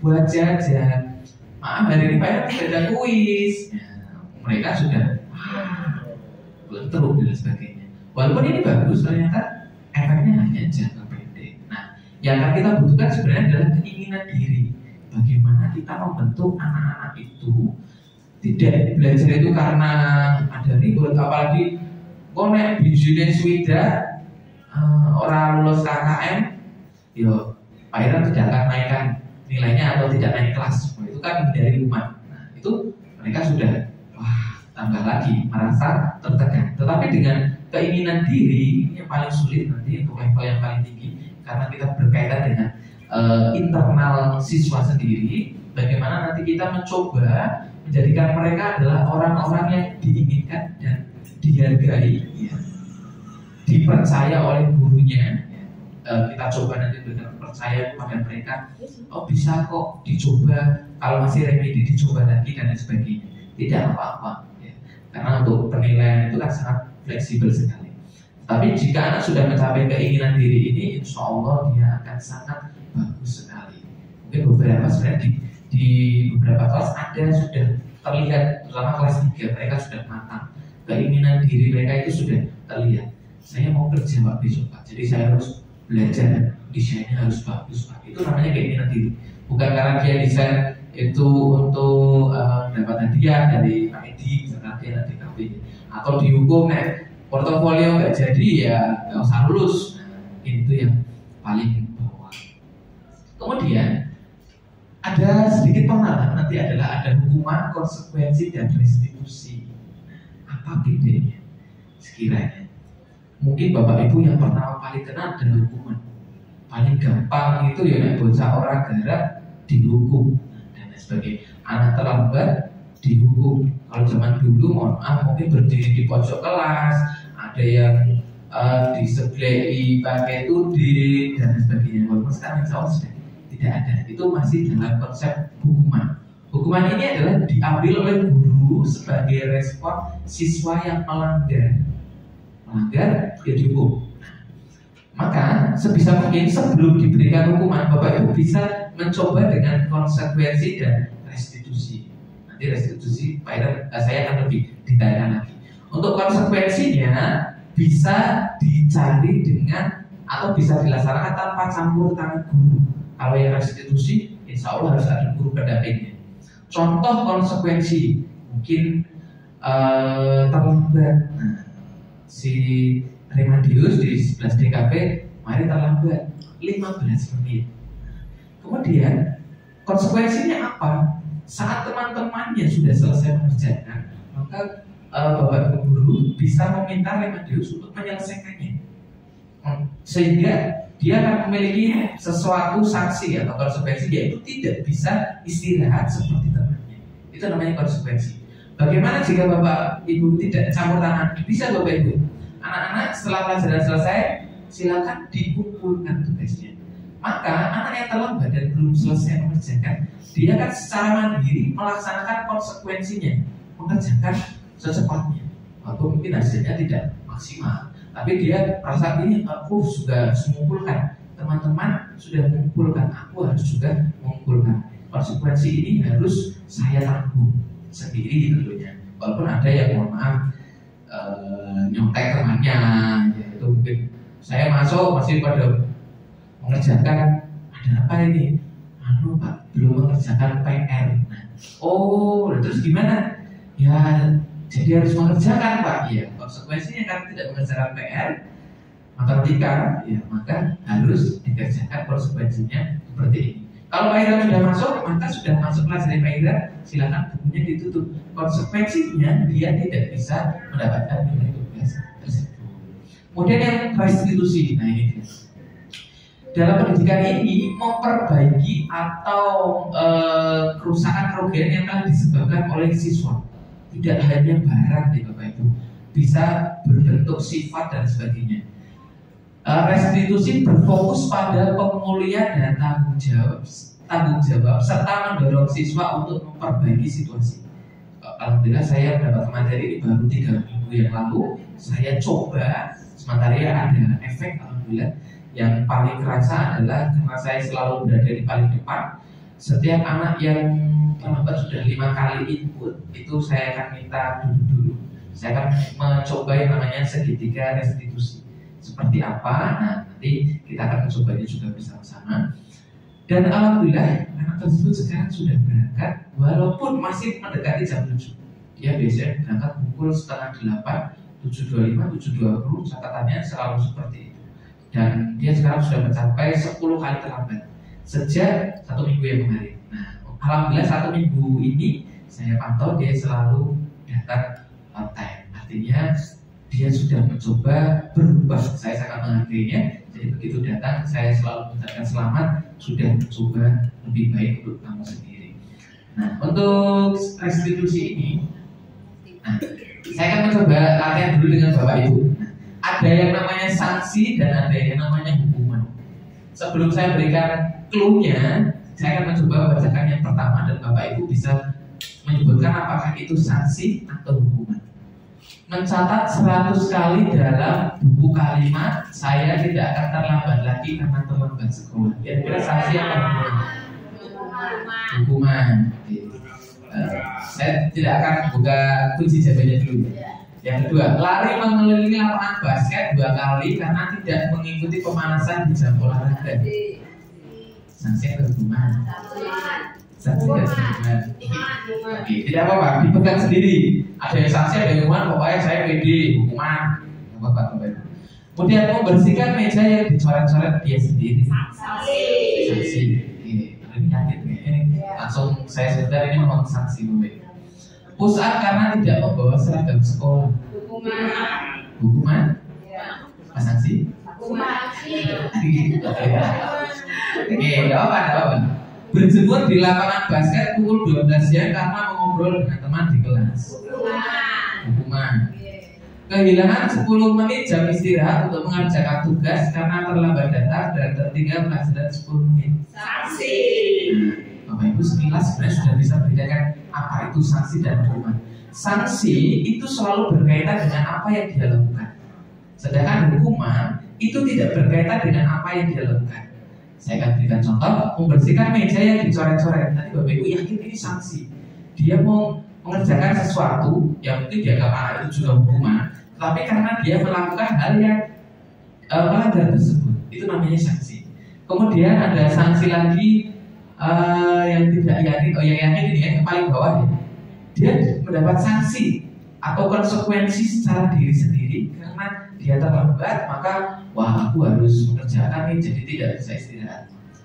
buat jajan. Maaf hari ini Pak tidak ada kuis. Mereka sudah teruk dan sebagainya. Walaupun ini bagus, ternyata efeknya hanya jangka pendek. Nah, yang akan kita butuhkan sebenarnya adalah keinginan diri. Bagaimana kita membentuk anak-anak itu tidak belajar itu karena ada ribut, apalagi konek bijinya swida orang lulus KKM, Pak Ira tidak akan naikkan nilainya atau tidak naik kelas. Itu kan dari rumah. Nah, itu mereka sudah tambah lagi merasa tertekan. Tetapi dengan keinginan diri yang paling sulit nanti untuk level yang paling tinggi, karena kita berkaitan dengan internal siswa sendiri. Bagaimana nanti kita mencoba menjadikan mereka adalah orang-orang yang diinginkan dan dihargai, dipercaya oleh gurunya. Kita coba nanti berikan percaya kepada mereka. Bisa kok dicoba, kalau masih remedi dicoba lagi dan lain sebagainya. Tidak apa-apa. Karena untuk penilaian itu kan sangat fleksibel sekali. Tapi jika anak sudah mencapai keinginan diri ini, insya Allah dia akan sangat bagus sekali. Mungkin beberapa sebenarnya di beberapa kelas ada sudah terlihat, terutama kelas 3 mereka sudah matang. Keinginan diri mereka itu sudah terlihat. Saya mau kerja Pak besok Pak, jadi saya harus belajar desainnya harus bagus Pak. Itu namanya keinginan diri. Bukan karena dia desain itu untuk dapat hadiah dari Pak Edi, misalkan dia nanti KP, atau dihukum portofolio nggak jadi ya nggak usah lulus. Itu yang paling bawah. Kemudian ada ada sedikit pengenalan nanti adalah ada hukuman, konsekuensi, dan restitusi. Apa bedanya? Sekiranya mungkin Bapak Ibu yang pertama kali kena adalah hukuman. Paling gampang itu ya bocah orang garap dihukum dan lain sebagainya. Anak terlambat dihukum. Kalau zaman dulu mohon maaf mungkin berdiri di pojok kelas, ada yang disebelai pakai tuding dan lain sebagainya. Walaupun sekarang insya Allah sudah tidak ada. Itu masih dalam konsep hukuman. Hukuman ini adalah diambil oleh guru sebagai respon siswa yang melanggar dia dihukum. Maka sebisa mungkin sebelum diberikan hukuman, Bapak Ibu bisa mencoba dengan konsekuensi dan restitusi. Nanti restitusi saya akan lebih detailkan lagi. Untuk konsekuensinya bisa dicari dengan atau bisa dilaksanakan tanpa campur tangan guru. Kalau yang restitusi, insya Allah harus ada guru pendampingnya. Contoh konsekuensi mungkin terlambat. Nah, si Remadius di 11 DKP mari terlambat 15 menit. Kemudian konsekuensinya apa? Saat teman-temannya sudah selesai mengerjakan, maka Bapak Ibu guru bisa meminta Remadius untuk menyelesaikannya, sehingga dia akan memiliki sesuatu sanksi atau konsekuensi, yaitu tidak bisa istirahat seperti temannya. Itu namanya konsekuensi. Bagaimana jika Bapak Ibu tidak campur tangan? Bisa Bapak Ibu, anak-anak setelah pelajaran selesai silakan dikumpulkan tugasnya. Maka anak yang terlambat dan belum selesai mengerjakan, dia akan secara mandiri melaksanakan konsekuensinya, mengerjakan secepatnya. Walaupun mungkin hasilnya tidak maksimal, tapi dia merasa ini aku sudah mengumpulkan, teman-teman sudah mengumpulkan, aku harus juga mengumpulkan. Konsekuensi ini harus saya tanggung sendiri tentunya. Walaupun ada yang mohon maaf nyontek temannya, yaitu mungkin saya masuk masih pada mengerjakan, ada apa ini? Pak, belum mengerjakan PR. Oh, terus gimana? Ya, jadi harus mengerjakan Pak. Ya, konsekuensinya kan tidak mengerjakan PR matematika, ya maka harus dikerjakan. Konsekuensinya seperti ini. Kalau Pak Ira sudah masuk, maka sudah masuk kelas dari Pak Ira, silakan bukunya ditutup. Konsekuensinya dia tidak bisa mendapatkan nilai tugas tersebut. Kemudian yang restitusi, nah ini dia. Dalam pendidikan ini memperbaiki atau kerusakan-kerugian yang telah disebabkan oleh siswa. Tidak hanya barang nih Bapak Ibu, bisa berbentuk sifat dan sebagainya. Restitusi berfokus pada pemulihan dan tanggung jawab serta mendorong siswa untuk memperbaiki situasi. Alhamdulillah saya mendapat materi ini baru 3 minggu yang lalu. Saya coba, sementara ada efek alhamdulillah. Yang paling kerasa adalah karena saya selalu berada di paling depan. Setiap anak yang terlambat sudah 5 kali input, itu saya akan minta duduk dulu. Saya akan mencoba yang namanya segitiga restitusi. Seperti apa? Nah, nanti kita akan mencobanya juga bersama-sama. Dan alhamdulillah anak tersebut sekarang sudah berangkat, walaupun masih mendekati jam 7. Dia biasanya berangkat pukul 7:30, 7:25, 7:20. Catatannya selalu seperti itu. Dan dia sekarang sudah mencapai 10 kali terlambat sejak 1 minggu yang kemarin. Nah, alhamdulillah 1 minggu ini saya pantau dia selalu datang on time. Artinya dia sudah mencoba berubah. Saya sangat menghargainya. Jadi begitu datang saya selalu mengucapkan selamat, sudah mencoba lebih baik untuk kamu sendiri. Nah, untuk restitusi ini, saya akan mencoba latihan dulu dengan Bapak Ibu. Ada yang namanya sanksi dan ada yang namanya hukuman. Sebelum saya berikan clue-nya, saya akan mencoba membacakan yang pertama dan Bapak Ibu bisa menyebutkan apakah itu sanksi atau hukuman. Mencatat 100 kali dalam buku kalimat saya tidak akan terlambat lagi karena terlambat sekolah. Kira-kira sanksi apa hukuman? Hukuman. Saya tidak akan buka kunci jawabannya dulu. Yang kedua, lari mengelilingi lapangan basket 2 kali karena tidak mengikuti pemanasan di jam olahraga. Sanksi atau hukuman? Sanksi dan hukuman. Oke, tidak apa-apa, dipegang sendiri. Ada yang sanksi, ada yang hukuman, pokoknya saya pede, hukuman. Tidak apa-apa, Bapak. Kemudian membersihkan meja yang dicoret-coret dia sendiri. Sanksi. Ini yakin ini Langsung saya sebentar ini memang sanksi Bapak. Push up karena tidak membawa seragam sekolah. Hukuman? Apa sanksi? Oke, enggak apa-apa. Berjemur di lapangan basket pukul 12 siang karena mengobrol dengan teman di kelas. Hukuman. Kehilangan 10 menit jam istirahat untuk mengerjakan tugas karena terlambat datang dan tertinggal pelajaran 10 menit. Sanksi. Bapak Ibu sekilas sebenarnya sudah bisa bedakan apa itu sanksi dan hukuman. Sanksi itu selalu berkaitan dengan apa yang dia lakukan. Sedangkan hukuman itu tidak berkaitan dengan apa yang dia lakukan. Saya akan berikan contoh, membersihkan meja yang dicoret-coret. Nanti Bapak Ibu yakin ini sanksi. Dia mau mengerjakan sesuatu yang mungkin dianggap anak itu juga hukuman, tapi karena dia melakukan hal yang melanggar tersebut, itu namanya sanksi. Kemudian ada sanksi lagi yang tidak yakin, yang yakin ini yang paling bawah ya. Dia mendapat sanksi atau konsekuensi secara diri sendiri karena dia terlambat, maka wah aku harus mengerjakan ini jadi tidak bisa istirahat.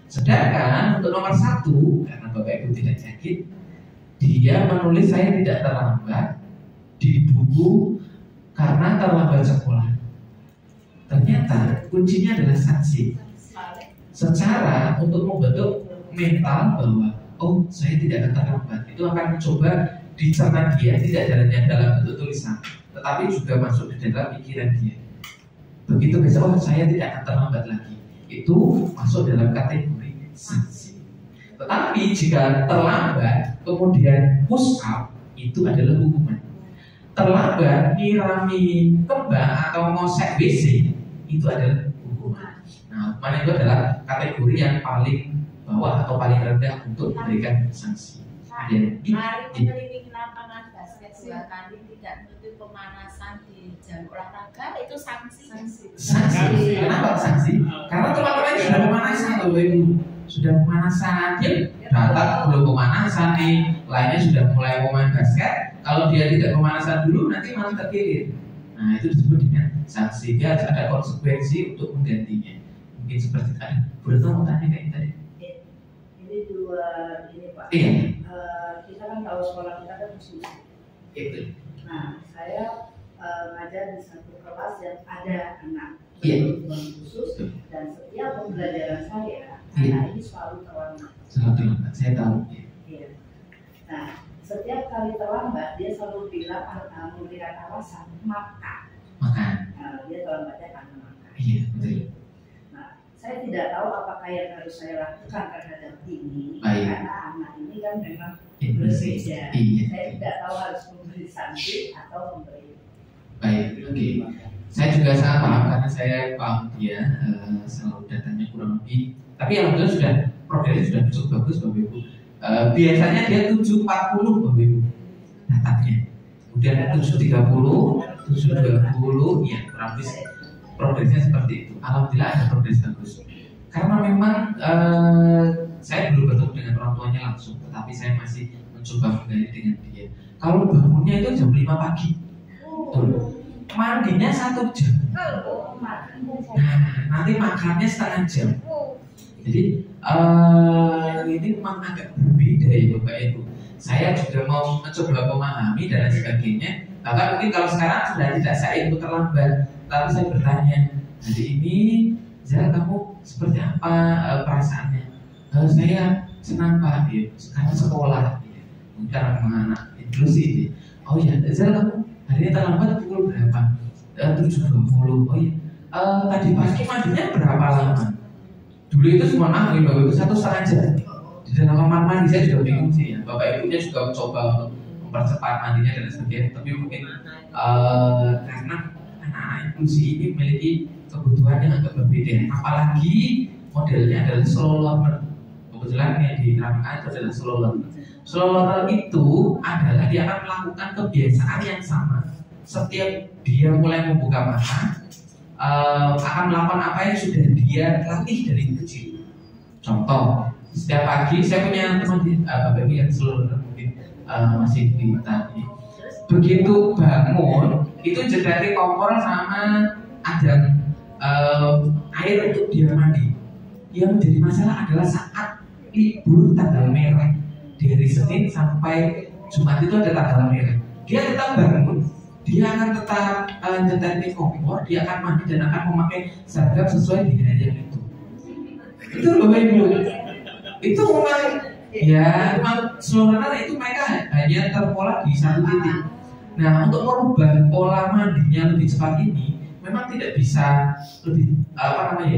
Sedangkan untuk nomor 1, karena Bapak Ibu tidak yakin, dia menulis saya tidak terlambat di buku karena terlambat sekolah. Ternyata kuncinya adalah sanksi. Secara untuk membentuk mental bahwa oh saya tidak akan terlambat, itu akan mencoba dicerna dia tidak hanya dalam bentuk tulisan, tetapi juga masuk di dalam pikiran dia. Begitu besok oh saya tidak akan terlambat lagi, itu masuk dalam kategori sanksi. Tetapi jika terlambat kemudian push up, itu adalah hukuman. Terlambat nyirami kembang atau ngosek WC, itu adalah hukuman. Nah, hukuman itu adalah kategori yang paling bawah atau paling rendah untuk memberikan sanksi. Mari meneliti lapangan basket 2 kali tidak menutup pemanasan di jam olahraga, itu sanksi. Sanksi. Kenapa sanksi? Karena teman-teman sudah pemanasan loh Ibu. Sudah pemanasan, dia datang belum pemanasan nih, lainnya sudah mulai main basket. Kalau dia tidak pemanasan dulu nanti malah terkilir. Nah itu disebut dengan sanksi. Dia ada konsekuensi untuk menggantinya. Mungkin seperti tadi. Berarti mau tanya kayak tadi. Ini dua ini Pak. Iya. Kita kan tahu sekolah kita kan khusus. Itu. Nah saya ngajar di satu kelas yang ada anak khusus dan setiap pembelajaran saya anak ini selalu terlambat. Selalu terlambat. Saya tahu. Iya. Nah setiap kali terlambat dia selalu bilang memberikan alasan makan. Dia terlambatnya karena makan. Iya betul. Saya tidak tahu apakah yang harus saya lakukan terhadap ini. Baik. Karena anak ini kan memang berbeda. Iya. Saya tidak tahu harus memberi sanksi atau memberi. Baik, oke. Saya juga sangat paham karena saya paham dia selalu datanya kurang lebih. Tapi alhamdulillah sudah progresnya sudah cukup bagus Bapak Ibu. Biasanya dia 7.40 Bapak Ibu datangnya. Kemudian 7.30, 7.20, ya kurang lebih progresnya seperti itu. Alhamdulillah ada progres bagus. Karena memang saya belum bertemu dengan orang tuanya langsung, tetapi saya masih mencoba menggali dengan dia. Kalau bangunnya itu jam 5 pagi, mandinya 1 jam. Nah, nanti makannya setengah jam. Jadi ini memang agak berbeda ya Bapak Ibu. Saya juga mau mencoba memahami dan sebagainya. Bahkan mungkin kalau sekarang sudah tidak saya ikut terlambat, tapi saya bertanya, hari ini Zara kamu seperti apa perasaannya? Saya senang Pak, ya. Karena sekolah, ya. Karena anak inklusi. Oh ya, Zara kamu hari ini terlambat pukul berapa? 7.20. Oh ya, tadi pagi mandinya berapa lama? Dulu itu semua Bapak Ibu 1,5 jam. Di dalam kamar mandi saya juga bingung sih ya. Bapak Ibunya juga mencoba untuk mempercepat mandinya dan sebagainya. Tapi mungkin karena anak-anak inklusi ini memiliki kebutuhan yang agak berbeda. Apalagi modelnya adalah slow learner. Kebetulan yang diterapkan itu adalah slow learner. Slow learner itu adalah dia akan melakukan kebiasaan yang sama. Setiap dia mulai membuka mata, akan melakukan apa yang sudah dia latih dari kecil. Contoh, setiap pagi saya punya teman Bapak Ibu yang slow learner mungkin masih di tadi. Begitu bangun, itu jeda kompor sama ada air untuk dia mandi. Yang menjadi masalah adalah saat libur tanggal merah. sampai Jumat itu ada tanggal merah. Dia tetap bangun, dia akan tetap nyetetin kompor, dia akan mandi dan akan memakai seragam sesuai di hari yang itu. Itu Bapak Ibu. Itu memang seluruhnya itu mereka hanya terpola di satu titik. Nah, untuk merubah pola mandinya lebih cepat ini memang tidak bisa lebih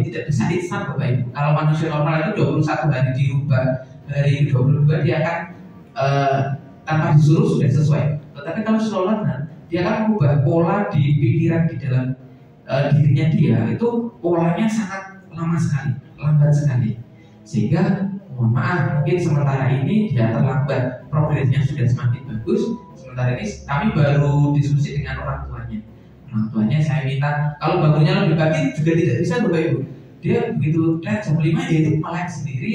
tidak bisa instan Bapak Ibu. Kalau manusia normal itu 21 hari dirubah, hari 22 dia akan tanpa disuruh sudah sesuai. Tetapi kalau slow learner dia akan mengubah pola di pikiran di dalam dirinya dia, itu polanya sangat lama sekali, lambat sekali. Sehingga mohon maaf mungkin sementara ini dia terlambat, progresnya sudah semakin bagus. Sementara ini kami baru diskusi dengan orang tuanya. Orang tuanya saya minta kalau bangunnya lebih pagi juga tidak bisa Bapak Ibu. Dia begitu jam 5 dia itu melek sendiri,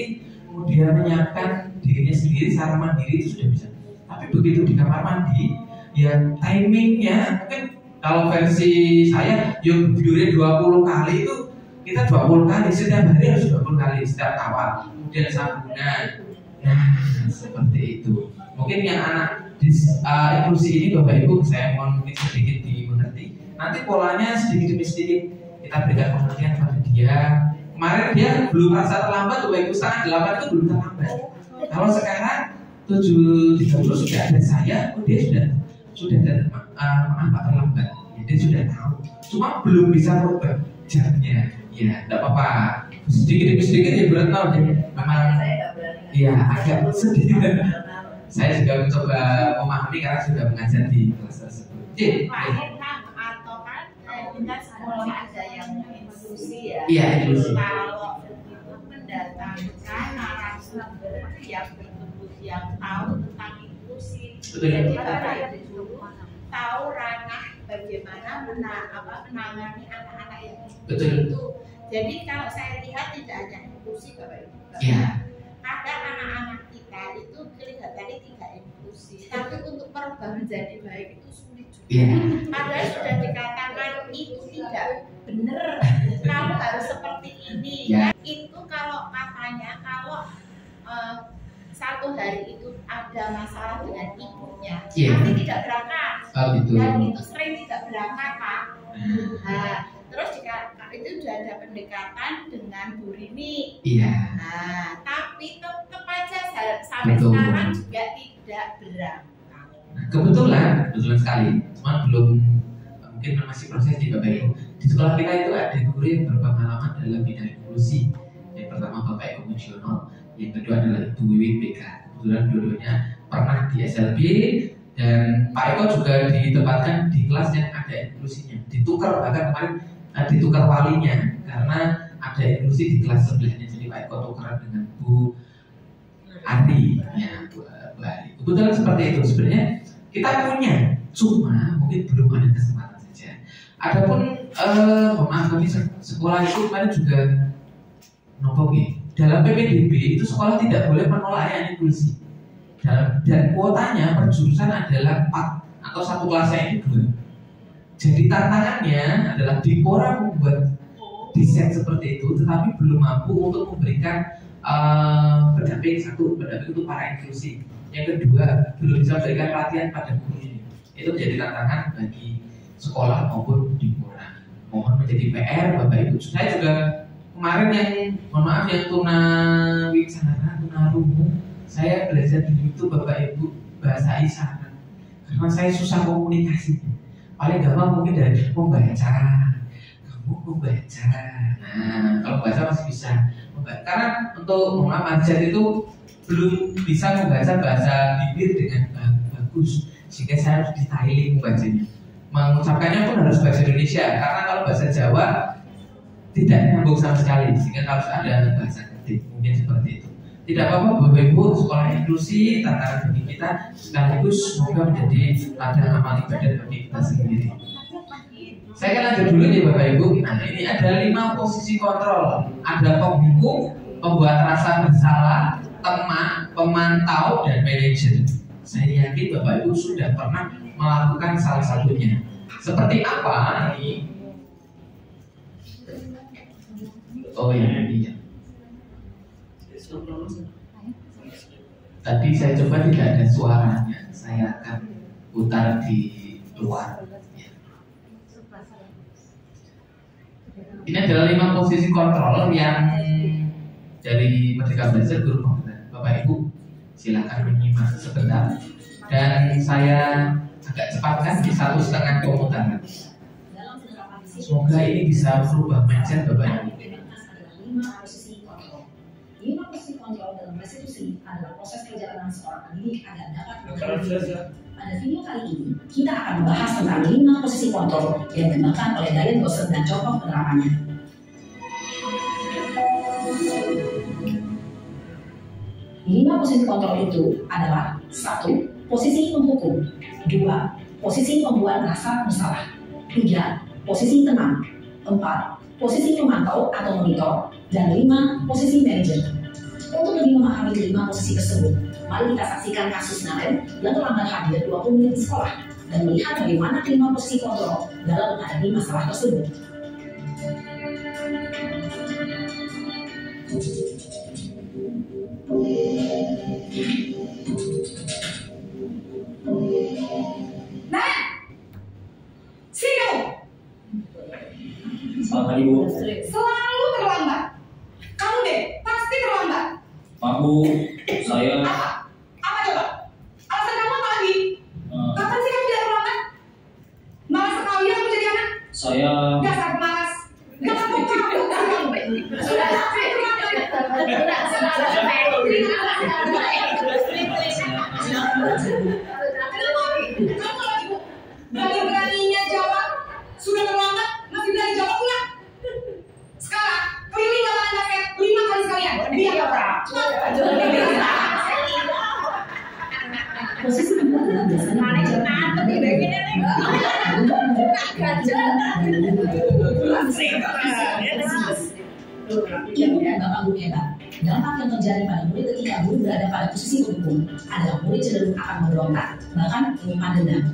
kemudian menyiapkan dirinya sendiri secara mandiri itu sudah bisa. Tapi begitu di kamar mandi, ya timingnya mungkin kalau versi saya yang tidurnya 20 kali itu kita 20 kali setiap hari harus 20 kali setiap awal, kemudian sabungan. Nah seperti itu. Mungkin yang anak inklusi ini Bapak Ibu saya mohon mungkin sedikit dimengerti. Nanti polanya sedikit demi sedikit kita berikan pengertian pada dia. Kemarin dia belum merasa terlambat Bapak Ibu, 7:30 itu belum terlambat. Kalau sekarang 7:30 sudah ada saya, dia sudah ada Pak terlambat. Ya, dia sudah tahu. Cuma belum bisa merubah jamnya. Ya, tidak apa-apa. Sedikit demi sedikit ya berat tahu deh. Memang ya agak sedikit. Saya juga mencoba memahami karena sudah mengajar di kelas tersebut. Atau kan kita sekolah ada yang inklusi ya. Iya, inklusi. Kalau mendatangkan narasumber yang betul-betul yang tahu tentang inklusi. Jadi Bapak Ibu tahu ranah bagaimana menangani anak-anak yang betul itu. Jadi kalau saya lihat tidak hanya inklusi Bapak Ibu. Iya. Ada anak-anak kita itu kelihatannya tidak inklusi, tapi untuk merubah menjadi baik itu sulit juga. Iya. Padahal sudah dikatakan itu tidak benar, kamu harus seperti ini. Ya. Itu kalau katanya kalau satu hari itu ada masalah dengan ibunya, nanti tidak berangkat. Oh, gitu. Dan itu sering tidak berangkat Pak. Nah, terus jika itu sudah ada pendekatan dengan Bu Rini. Iya. Nah, tapi tetap aja sampai sekarang juga tidak berangkat. Nah, kebetulan sekali, cuma belum mungkin masih proses di Bapak Ibu. Di sekolah kita itu ada guru yang berpengalaman dalam bidang inklusi. Yang pertama Bapak Eko Mujiono, yang kedua adalah Ibu Wiwit BK. Kebetulan dua-duanya pernah di SLB dan Pak Eko juga ditempatkan di kelas yang ada inklusinya. Ditukar bahkan kemarin ditukar walinya karena ada inklusi di kelas sebelahnya. Jadi Pak Eko tukeran dengan Bu Ari, ya Bu Ari. Kebetulan seperti itu. Sebenarnya kita punya, cuma mungkin belum ada kesempatan saja. Adapun maaf kami sekolah itu kemarin juga nopo dalam PPDB itu sekolah tidak boleh menolak yang inklusi. Dan kuotanya per jurusan adalah 4 atau satu kelasnya itu 2. Jadi tantangannya adalah Dipora membuat desain seperti itu, tetapi belum mampu untuk memberikan pendamping untuk para inklusi. Yang kedua, belum bisa memberikan pelatihan pada guru ini. Itu menjadi tantangan bagi sekolah maupun Dipora. Mohon menjadi PR Bapak Ibu. Saya juga kemarin yang mohon maaf yang tunarungu, saya belajar di YouTube Bapak Ibu bahasa isyarat karena saya susah komunikasi. Paling gampang mungkin dari membaca. Kamu membaca. Nah, kalau baca masih bisa. Karena untuk mengajar itu belum bisa membaca bahasa bibir dengan bagus, sehingga saya harus detailing membacanya. Mengucapkannya pun harus bahasa Indonesia, karena kalau bahasa Jawa tidak nyambung sama sekali, sehingga harus ada bahasa ketik. Mungkin seperti itu. Tidak apa-apa Bapak Ibu, sekolah inklusi tantangan bagi kita sekaligus semoga menjadi ladang amal ibadah bagi kita sendiri. Saya akan lanjut dulu nih Bapak Ibu. Nah ini ada 5 posisi kontrol. Ada penghukum, pembuat rasa bersalah, teman, pemantau, dan manajer. Saya yakin Bapak Ibu sudah pernah melakukan salah satunya. Seperti apa ini? Oh ya, ini. Tadi saya coba tidak ada suaranya, saya akan putar di luar. Ini adalah 5 posisi kontrol yang dari Merdeka Belajar Guru Penggerak. Bapak Ibu silakan menyimak sebentar. Dan saya agak cepatkan di 1,5 pemutaran. Semoga ini bisa merubah mindset Bapak Ibu. 5 posisi kontrol dalam restitusi adalah proses perjalanan seorang pendidik agar dapat Pada video kali ini, kita akan membahas tentang 5 posisi kontrol yang dikembangkan oleh Diane Gosset dan contoh penerapannya. Lima posisi kontrol itu adalah 1. Posisi penghukum, 2. Posisi pembuat rasa bersalah, 3. Posisi tenang, 4. Posisi pemantau atau monitor, dan 5. Posisi manajer. Untuk lebih memahami kelima posisi tersebut, mari kita saksikan kasus Naren yang terlambat hadir 20 menit di sekolah dan melihat bagaimana kelima posisi kontrol dalam menghadapi masalah tersebut. Nah, sini. Selamat pagi, Bu. Selalu terlambat. Kamu deh, pasti terlambat. Maaf, Bu. Saya... Apa? Apa coba? Alasan kamu apa lagi? Kapan sih kamu tidak terlambat? Malas sekali kamu jadi anak. Saya... Dasar pemalas. Gak kamu sudah capek berani-beraninya jawab. Sudah terlambat, masih berani jawab pula. Sekarang, keliling lapangan basket 5 kali sekalian. Biar Posisi kedua adalah biasanya manajer. Ibu dan bapak guru hebat. Dampak yang terjadi pada murid ketika guru berada pada posisi penghukum adalah murid cenderung akan memberontak, bahkan menyimpan dendam.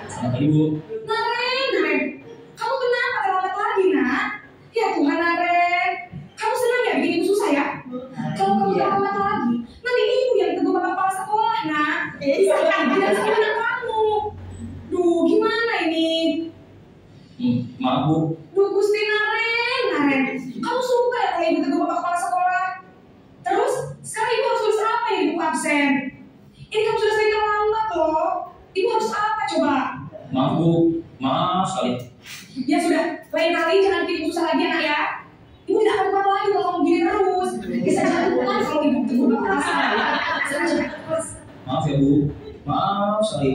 Selamat pagi, Bu. Naren, kamu kenapa terlambat lagi, nak? Ya Tuhan, Naren, kamu senang ya bikin ibu susah ya? Kalau kamu terlambat lagi, nanti ibu yang tegur bapak kepala sekolah, nak. Disahkan tidak sama anak kamu. Duh, gimana ini? Maaf, Bu. Duh, Gusti Naren, kamu suka ya kalau ibu tegur bapak kepala sekolah? Terus, sekarang ibu harus tulis apa ya ibu absen? Ini kamu sudah sering terlambat loh. Ibu harus apa coba? Maaf, Bu. Maaf sekali. Ya sudah, lain kali jangan bikin ibu susah lagi anak ya. Ibu tidak akan kuat lagi kalau kamu gini terus. Bisa jangan kalau ibu tegur bapak kepala sekolah. Maaf ya, Bu. Maaf sekali.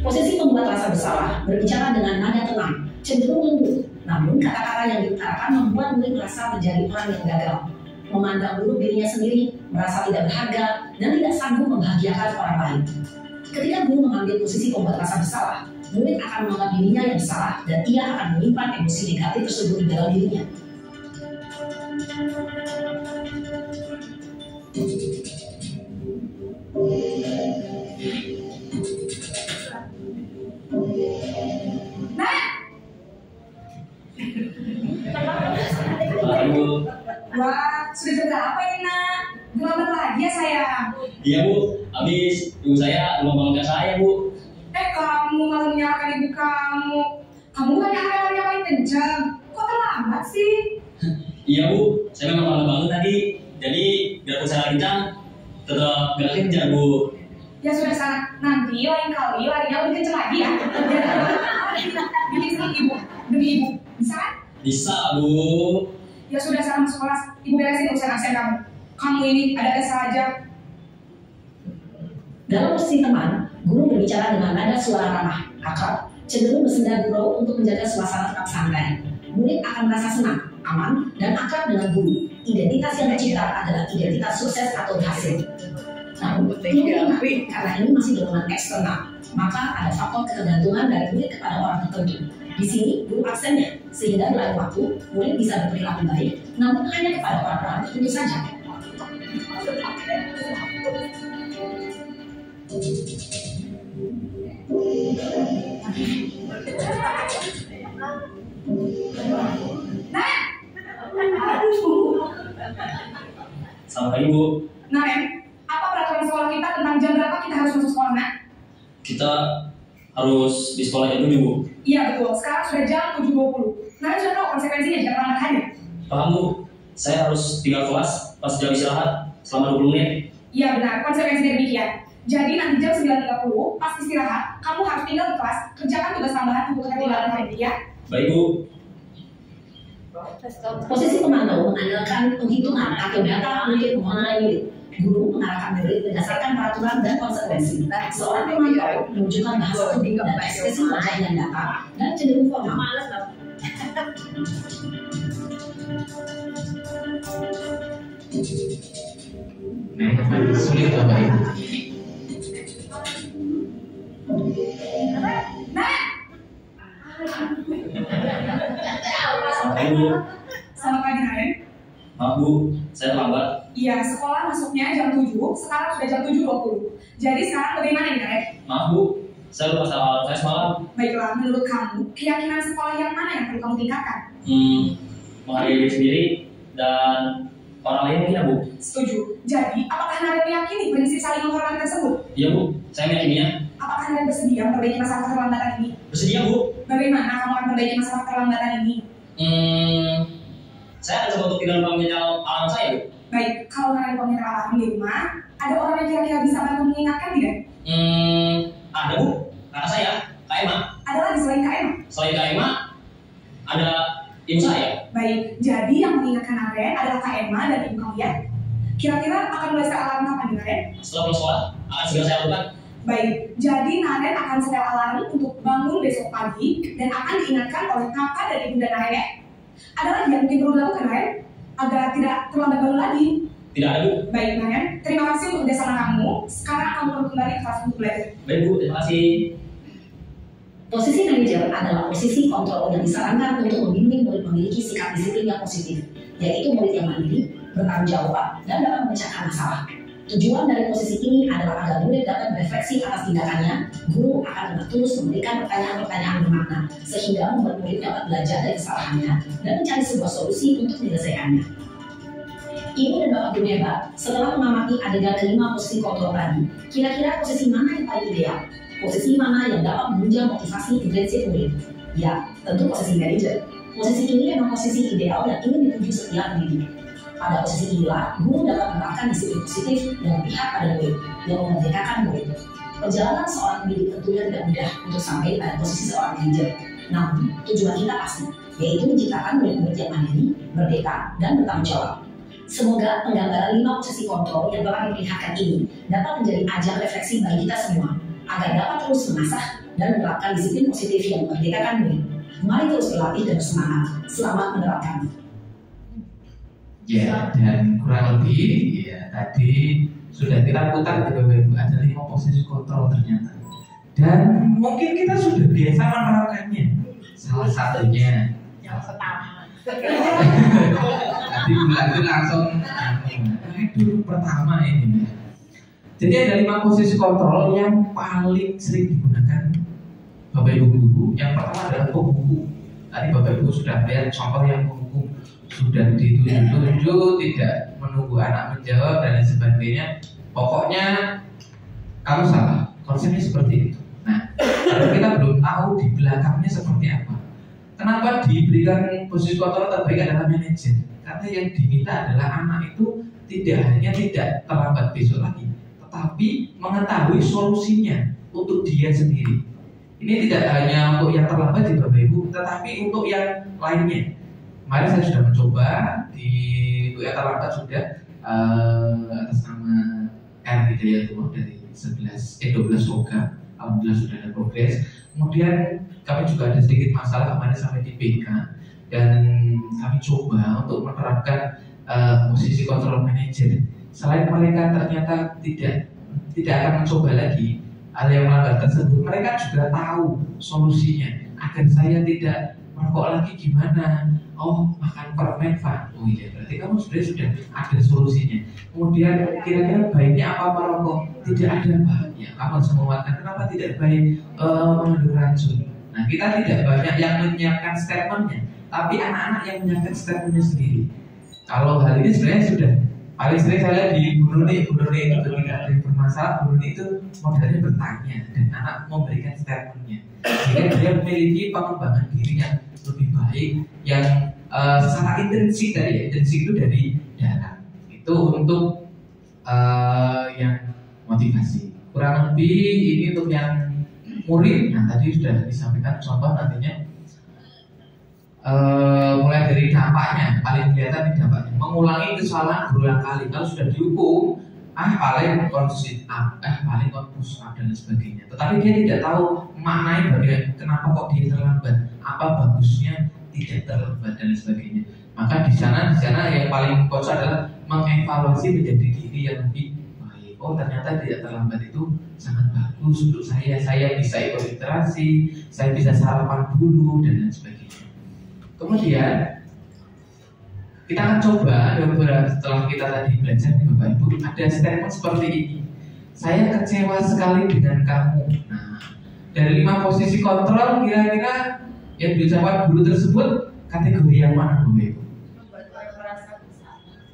Posisi pembuat rasa bersalah berbicara dengan nada tenang, cenderung lembut. Namun kata-kata yang diutarakan membuat murid merasa menjadi orang yang gagal, memandang buruk dirinya sendiri, merasa tidak berharga, dan tidak sanggup membahagiakan orang lain. Ketika guru mengambil posisi pembuat rasa bersalah, murid akan menganggap dirinya yang bersalah dan ia akan menyimpan emosi negatif tersebut di dalam dirinya. Maaf, Bu. Wah, sudah jam berapa ini nak? Terlambat lagi ya sayang. Iya, Bu. Habis ibu saya belum bangunkan saya, Bu. Kamu malah menyalahkan ibu kamu. Kamu kan yang akan paling kencang. Kok terlambat sih? Iya, Bu. Saya memang malam bangun tadi. Jadi biarpun saya kencang, tetap gak kencang, Bu. Ya sudah sana. Nanti lain kali larinya lebih kencang lagi ya. Bikin sama ibu, demi ibu. Bisa kan? Bisa, Bu. Ya sudah sana masuk kelas. Ibu beresin urusan absen kamu. Kamu ini ada saja. Dalam posisi teman, guru berbicara dengan nada suara ramah, akrab, cenderung bersenda gurau untuk menjaga suasana tetap santai. Murid akan merasa senang, aman, dan akrab dengan guru. Identitas yang tercipta adalah identitas sukses atau berhasil. Namun, karena ini masih dorongan eksternal, maka ada faktor ketergantungan dari murid kepada orang tertentu. Di sini, guru absennya, sehingga dalam waktu, murid bisa berperilaku baik, namun hanya kepada orang-orang tertentu saja. Selamat pagi Bu. Nah, apa peraturan sekolah kita tentang jam berapa kita harus masuk sekolah, Nak? Kita harus di sekolah jam 7 Bu. Iya betul, sekarang sudah jam 7.20. Nah, sudah tahu konsekuensinya jika terlambat hadir? Paham Bu, saya harus tinggal kelas pas jam istirahat selama 20 menit. Iya benar, konsekuensinya demikian. Jadi nanti jam 9.30 pas istirahat, kamu harus tinggal di kelas, kerjakan tugas tambahan untuk ketinggalan hari ya. Baik Bu. Posisi pemantau mengandalkan penghitungan atau data untuk mengenai guru mengarahkan murid berdasarkan peraturan dan konsekuensi. Seorang pemantau menunjukkan bahasa tubuh dan ekspresi wajah yang datar dan cenderung formal. Nah, sulit Bapak Ibu. Selamat pagi Bu. Selamat pagi, Naren. Maaf Bu, saya terlambat. Iya, sekolah masuknya jam 7, sekarang sudah jam 7.20. Jadi sekarang bagaimana nih, Naren? Maaf Bu, saya lupa salah saya semalam. Baiklah, menurut kamu, keyakinan sekolah yang mana yang perlu kamu tingkatkan? Menghargai diri sendiri dan orang lain mungkin ya Bu. Setuju. Jadi, apakah Naren meyakini prinsip saling menghormati tersebut? Iya Bu, saya meyakininya. Apakah Naren bersedia memperbaiki masalah keterlambatan ini? Bersedia Bu. Bagaimana kamu akan memperbaiki masalah keterlambatan ini? Saya akan coba untuk tidak lupa menyal alarm saya Bu. Baik, kalau Naren punya alarm di rumah, ada orang yang kira-kira bisa bantu mengingatkan tidak? Ada Bu, kakak saya, Kak Emma. Ada lagi selain Kak Emma? Selain Kak Emma, ada ibu saya. Baik, jadi yang mengingatkan Naren adalah Kak Emma dan ibu kamu ya. Kira-kira akan mulai setel alarm kapan nih, Naren? Setelah pulang sekolah, akan segera saya lakukan. Baik, jadi Naren akan setel alarm untuk bangun besok pagi dan akan diingatkan oleh kakak dan ibu dan Naren ya. Ada lagi yang mungkin perlu dilakukan, Naren? Agar tidak terlambat bangun lagi. Tidak ada Bu. Baik, Naren. Terima kasih untuk kerjasama kamu. Sekarang kamu perlu kembali ke kelas untuk belajar. Baik Bu, terima kasih. Posisi manajer adalah posisi kontrol yang disarankan untuk membimbing murid memiliki sikap disiplin yang positif, yaitu murid yang mandiri, bertanggung jawab, dan dapat memecahkan masalah. Tujuan dari posisi ini adalah agar murid dapat berefleksi atas tindakannya. Guru akan dengan tulus memberikan pertanyaan-pertanyaan bermakna, sehingga membuat murid dapat belajar dari kesalahannya dan mencari sebuah solusi untuk menyelesaikannya. Ibu dan Bapak guru hebat, setelah mengamati adegan kelima posisi kontrol tadi, kira-kira posisi mana yang paling ideal? Posisi mana yang dapat menunjang motivasi intensif murid? Ya, tentu posisi manajer. Posisi ini memang posisi ideal dan ingin dituju setiap pendidik. Pada posisi inilah, guru dapat menerapkan disiplin positif yang berpihak pada murid, yang memerdekakan murid. Perjalanan seorang pendidik tentunya tidak mudah untuk sampai pada posisi seorang manajer. Namun, tujuan kita pasti, yaitu menciptakan murid-murid yang mandiri, merdeka, dan bertanggung jawab. Semoga penggambaran 5 posisi kontrol yang telah diperlihatkan ini dapat menjadi ajang refleksi bagi kita semua, agar dapat terus mengasah dan menerapkan disiplin positif yang memerdekakan murid. Mari terus berlatih dan bersemangat. Selamat menerapkan. Ya, dan kurang lebih ya tadi sudah kita putar di Bapak Ibu ada 5 posisi kontrol ternyata. Dan mungkin kita sudah biasa menerapkannya. Salah satunya yang pertama. tadi bulan langsung dulu pertama ini. Jadi ada 5 posisi kontrol yang paling sering digunakan Bapak Ibu guru. Yang pertama adalah pembuku. Tadi Bapak Ibu sudah melihat contoh yang pembuku, sudah ditunjuk-tunjuk, tidak menunggu anak menjawab dan lain sebagainya. Pokoknya kamu salah, konsepnya seperti itu. Nah, kalau kita belum tahu di belakangnya seperti apa. Kenapa diberikan posisi kontrol terbaik adalah manajer? Karena yang diminta adalah anak itu tidak hanya tidak terlambat besok lagi, tetapi mengetahui solusinya untuk dia sendiri. Ini tidak hanya untuk yang terlambat di Bapak Ibu, tetapi untuk yang lainnya. Kemarin saya sudah mencoba di untuk yang terlambat sudah atas nama R Hidayatullah dari 12 program. Alhamdulillah sudah ada progres. Kemudian kami juga ada sedikit masalah kemarin sampai di PK dan kami coba untuk menerapkan posisi kontrol manajer. Selain mereka ternyata tidak akan mencoba lagi hal yang melanggar tersebut, mereka juga tahu solusinya agar saya tidak merokok lagi gimana, oh makan permen Pak, oh iya berarti kamu sudah ada solusinya. Kemudian kira-kira baiknya apa merokok? Tidak ada Pak, ya kamu harus menguatkan kenapa tidak baik mengandung racun. Nah kita tidak banyak yang menyiapkan statementnya, tapi anak-anak yang menyiapkan statementnya sendiri. Kalau hal ini sebenarnya sudah paling sering saya lihat di Bu Nuni itu ketika ada yang bermasalah, Bu Nuni itu modelnya bertanya dan anak memberikan statementnya, sehingga dia memiliki pengembangan diri yang lebih baik yang secara intrinsik tadi, intrinsik itu dari dalam. Itu untuk yang motivasi. Kurang lebih ini untuk yang murid. Nah tadi sudah disampaikan contoh nantinya. Mulai dari dampaknya, paling kelihatan di dampaknya. Mengulangi kesalahan berulang kali. Kalau sudah dihukum, paling konsit paling konkus dan sebagainya. Tetapi dia tidak tahu maknanya bagaimana, kenapa kok dia terlambat, apa bagusnya tidak terlambat dan sebagainya. Maka di sana yang paling kocak adalah mengevaluasi menjadi diri yang lebih baik. Oh ternyata tidak terlambat itu sangat bagus untuk saya. Saya bisa ikut literasi, saya bisa sarapan dulu dan lain sebagainya. Kemudian kita akan coba setelah kita tadi belajar di Bapak Ibu, ada statement seperti ini. Saya kecewa sekali dengan kamu. Nah, dari 5 posisi kontrol kira-kira yang diucapkan guru tersebut kategori yang mana Bapak Ibu?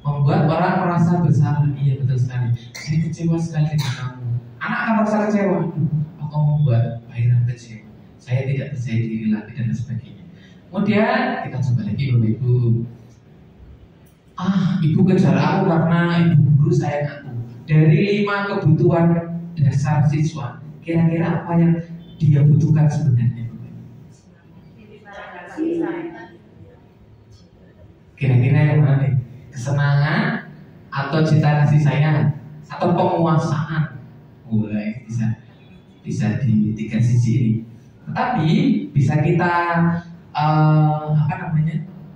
Membuat orang merasa bersalah. Iya betul sekali. Saya kecewa sekali dengan kamu. Anak akan merasa kecewa. Aku membuat Bairan kecewa. Saya tidak percaya diri lagi dan sebagainya. Kemudian kita coba lagi Bapak Ibu. Ibu kejar aku karena ibu guru sayang aku. Dari 5 kebutuhan dasar siswa, kira-kira apa yang dia butuhkan sebenarnya? Kira-kira yang mana nih? Kesenangan atau cinta kasih sayang atau penguasaan? Mulai bisa di 3 sisi ini. Tetapi bisa kita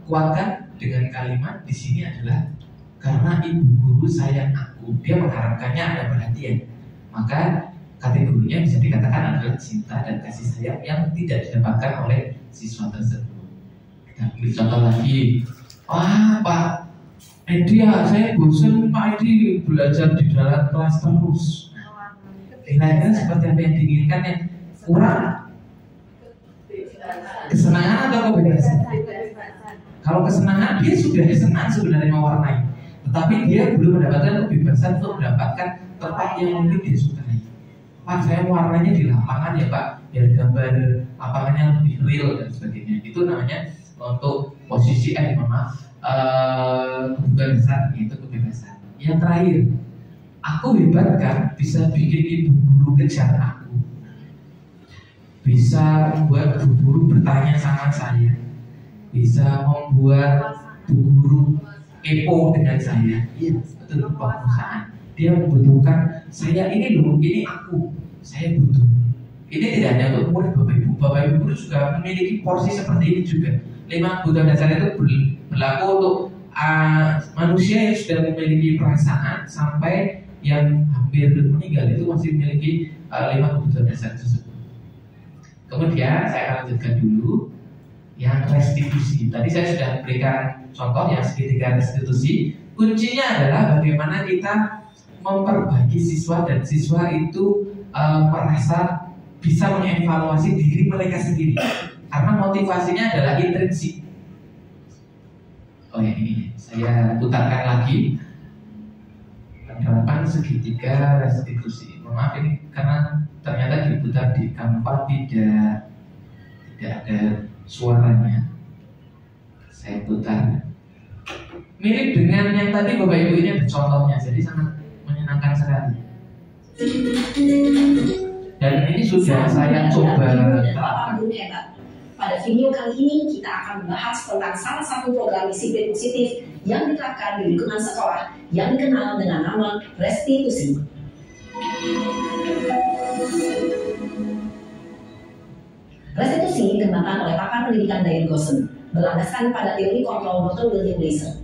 kuatkan dengan kalimat di sini adalah karena ibu guru sayang aku. Dia mengharapkannya ada perhatian. Maka kategorinya bisa dikatakan adalah cinta dan kasih sayang yang tidak didapatkan oleh siswa tersebut. Kita ambil contoh lagi. Pak Edi saya bosan Pak Edi belajar di dalam kelas terus. Kira-kira seperti apa yang diinginkan yang kurang? Kesenangan atau kebebasan? Kalau kesenangan dia sudah senang sebenarnya mewarnai, tetapi dia belum mendapatkan kebebasan untuk mendapatkan tempat yang mungkin dia sukai. Pak saya mewarnainya di lapangan ya Pak, biar gambar lapangannya lebih real dan sebagainya. Itu namanya untuk posisi kebutuhan besar yaitu kebebasan. Yang terakhir, aku hebat kan bisa bikin ibu guru kejar aku, bisa membuat bu guru bertanya sama saya, bisa membuat bu guru kepo dengan saya. Iya betul, pengusahaan dia membutuhkan saya ini loh, ini aku, saya butuh. Ini tidak hanya untuk murid Bapak Ibu guru juga memiliki porsi seperti ini juga. 5 kebutuhan dasar itu berlaku untuk manusia yang sudah memiliki perasaan sampai yang hampir meninggal itu masih memiliki 5 kebutuhan dasar tersebut. Kemudian saya akan lanjutkan dulu yang restitusi. Tadi saya sudah berikan contoh yang segitiga restitusi. Kuncinya adalah bagaimana kita memperbaiki siswa dan siswa itu merasa bisa mengevaluasi diri mereka sendiri. Karena motivasinya adalah intrinsik. Oh ya ini saya putarkan lagi penerapan segitiga restitusi. Maaf ini karena ternyata diputar di Canva tidak ada suaranya. Saya putar. Mirip dengan yang tadi Bapak Ibu ini ada contohnya, jadi sangat menyenangkan sekali. Dan ini sudah saya coba terapkan. Pada video kali ini kita akan membahas tentang salah satu program disiplin positif yang diterapkan di lingkungan sekolah yang dikenal dengan nama restitusi. Restitusi dikembangkan oleh pakar pendidikan Diane Gosson, berlandaskan pada teori kontrol Dr. William Blaser.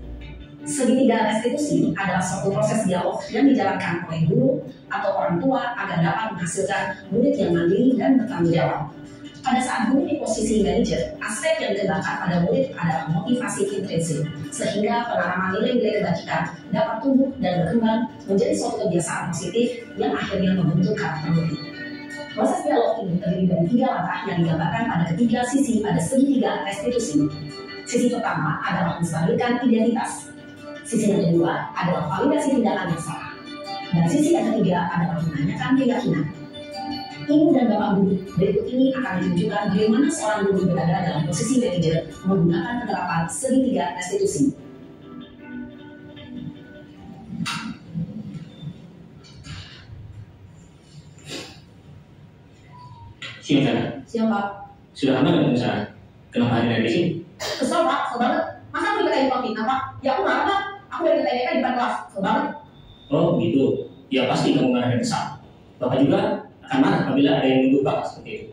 Segitiga restitusi adalah suatu proses dialog yang dijalankan oleh guru atau orang tua agar dapat menghasilkan murid yang mandiri dan bertanggung jawab. Pada saat guru di posisi manajer, aspek yang dikembangkan pada murid adalah motivasi intrinsik, sehingga penanaman nilai-nilai kebajikan dapat tumbuh dan berkembang menjadi suatu kebiasaan positif yang akhirnya membentuk karakter murid. Proses dialog ini terdiri dari 3 langkah yang digambarkan pada ketiga sisi pada segitiga restitusi. Sisi pertama adalah menstabilkan identitas. Sisi yang kedua adalah validasi tindakan yang salah. Dan sisi yang ketiga adalah menanyakan keyakinan. Ibu dan Bapak Guru, berikut ini akan ditunjukkan bagaimana seorang guru berada dalam posisi manajer menggunakan penerapan segitiga restitusi. Siang sana. Siap, Pak. Sudah lama nggak ketemu sana? Kenapa ada di sini? Kesel, Pak. Kesel banget. Masa aku dikatain Pak Fitnah, Pak? Ya aku marah, Pak. Aku dari TK di depan kelas. Kesel banget. Oh gitu. Ya pasti kamu marah dan kesal. Bapak juga akan marah apabila ada yang menuduh Bapak seperti itu.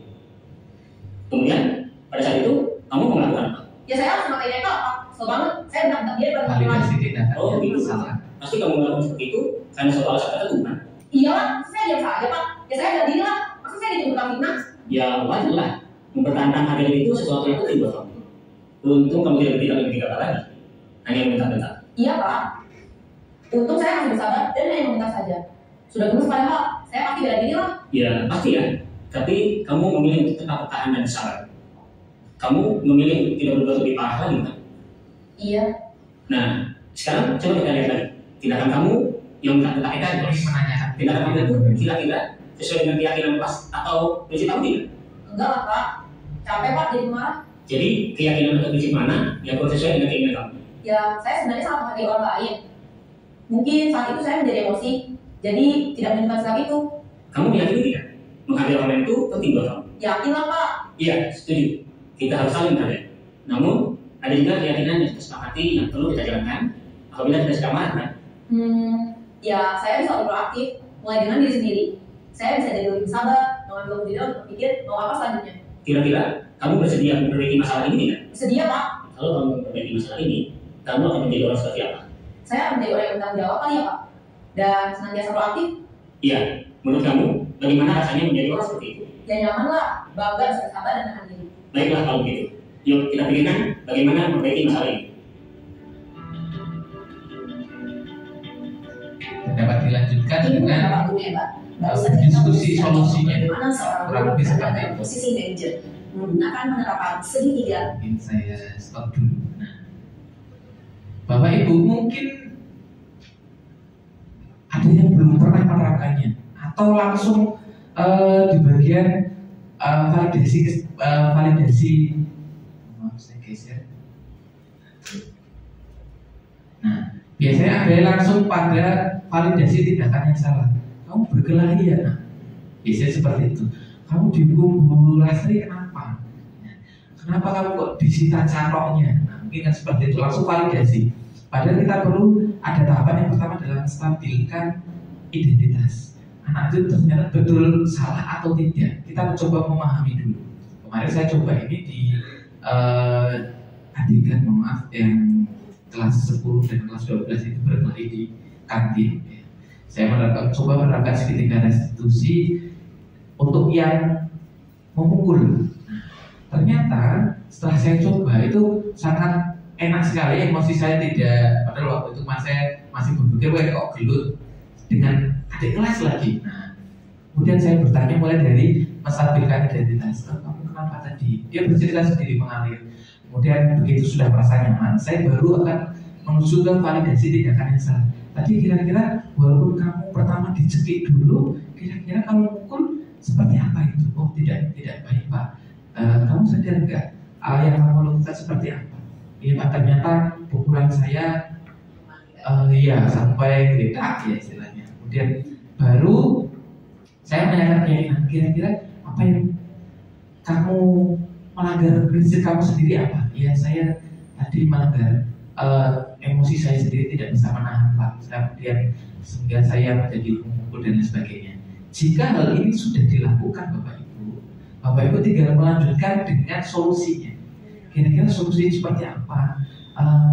Kemudian pada saat itu kamu mau melakukan apa? Ya saya harus memakai TK, Pak. Kesel banget. Saya bentar dia depan kelas. Validasi tindakan Oh yang gitu. salah. Pasti kamu melakukan seperti itu karena suatu alasan tertentu kan? Iya, Pak. Saya diam saja, Pak. Ya saya ada diri lah. Masa saya dijemput Pak Fitnah? Ya wajar lah. Mempertahankan harga diri itu sesuatu yang penting buat kamu. Beruntung kamu tidak bertindak lebih gagal lagi. Hanya meminta-minta. Iya, Pak. Untung saya masih bersabar dan hanya meminta saja. Sudah gemes padahal, saya pasti bela diri lah. Ya pasti ya. Tapi kamu memilih untuk tetap bertahan dan sabar. Kamu memilih untuk tidak berbuat lebih parah lagi kan? Iya. Nah, sekarang coba kita lihat lagi. Tindakan kamu yang minta kita Terus menanyakan tindakan kamu itu kira-kira sesuai dengan keyakinan pas atau prinsip kamu tidak? Enggak lah, Pak. Capek, Pak, jadi marah. Jadi keyakinan atau prinsip mana yang kurang sesuai dengan keinginan kamu? Ya, saya sebenarnya sangat menghargai orang lain. Mungkin saat itu saya menjadi emosi, jadi tidak menyimpan sikap itu. Kamu meyakini tidak? Menghargai orang lain itu penting buat kamu? Yakin lah, Pak. Iya, setuju. Kita harus saling menghargai. Namun, ada juga keyakinan yang kita sepakati yang perlu kita jalankan apabila kita sedang marah kan? Ya saya bisa lebih proaktif, mulai dengan diri sendiri. Saya bisa jadi lebih sabar, mengambil waktu tidak untuk berpikir mau apa selanjutnya. Kira-kira kamu bersedia memperbaiki masalah ini tidak? Bersedia, Pak. Kalau kamu memperbaiki masalah ini, kamu akan menjadi orang seperti apa? Saya akan menjadi orang yang bertanggung jawab kali ya, Pak. Dan senantiasa proaktif. Iya, menurut kamu bagaimana rasanya menjadi orang seperti itu? Ya nyaman lah, bangga, bisa sabar dan tahan diri. Baiklah kalau begitu. Yuk kita pikirkan bagaimana memperbaiki masalah ini. dapat dilanjutkan dengan Bapak Guru ya, Pak. diskusi solusinya. Bagaimana seorang Kurang guru lebih berada seperti dalam itu. posisi manajer menggunakan penerapan segitiga. Mungkin saya stop dulu. Nah, Bapak Ibu mungkin ada yang belum pernah menerapkannya atau langsung di bagian validasi maaf saya geser. Nah, biasanya ada yang langsung pada validasi tindakan yang salah. Kamu berkelahi ya, nah, biasanya seperti itu. Kamu dihukum Bu Lastri kenapa? Nah, kenapa kamu kok disita catoknya? Nah, mungkin kan seperti itu, langsung validasi. Padahal kita perlu ada tahapan yang pertama adalah stabilkan identitas. Anak itu ternyata betul salah atau tidak. Kita mencoba memahami dulu. Kemarin saya coba ini di adegan maaf yang kelas 10 dan kelas 12 itu berkelahi di kantin. Saya coba menerapkan segitiga restitusi untuk yang memukul. Ternyata setelah saya coba itu sangat enak sekali, emosi saya tidak, padahal waktu itu saya masih berpikir, wah kok gelut dengan adik kelas lagi. Nah, kemudian saya bertanya mulai dari menstabilkan identitas. Kamu kenapa tadi? Dia bercerita sendiri mengalir. Kemudian begitu sudah merasa nyaman, saya baru akan menuju ke validasi tindakan yang salah. Tadi kira-kira walaupun kamu pertama dicekik dulu, kira-kira kamu mukul seperti apa itu? Oh tidak baik Pak. Kamu sadar nggak yang kamu lakukan seperti apa? Iya Pak, ternyata pukulan saya ya sampai geletak ya istilahnya. Kemudian baru saya menanyakan kira-kira apa yang kamu melanggar prinsip kamu sendiri apa? Ya saya tadi melanggar emosi saya sendiri, tidak bisa menahan Pak. Kemudian sehingga saya menjadi memukul dan lain sebagainya. Jika hal ini sudah dilakukan Bapak Ibu tinggal melanjutkan dengan solusinya. Kira-kira solusinya seperti apa?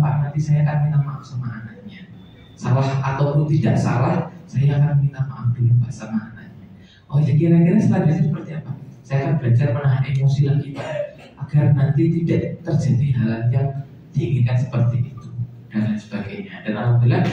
Pak, nanti saya akan minta maaf sama anaknya. Salah ataupun tidak salah, saya akan minta maaf dulu Pak sama anaknya. Oh ya kira-kira selanjutnya seperti apa? saya akan belajar menahan emosi lagi Pak, agar nanti tidak terjadi hal yang diinginkan seperti itu dan lain sebagainya. Dan alhamdulillah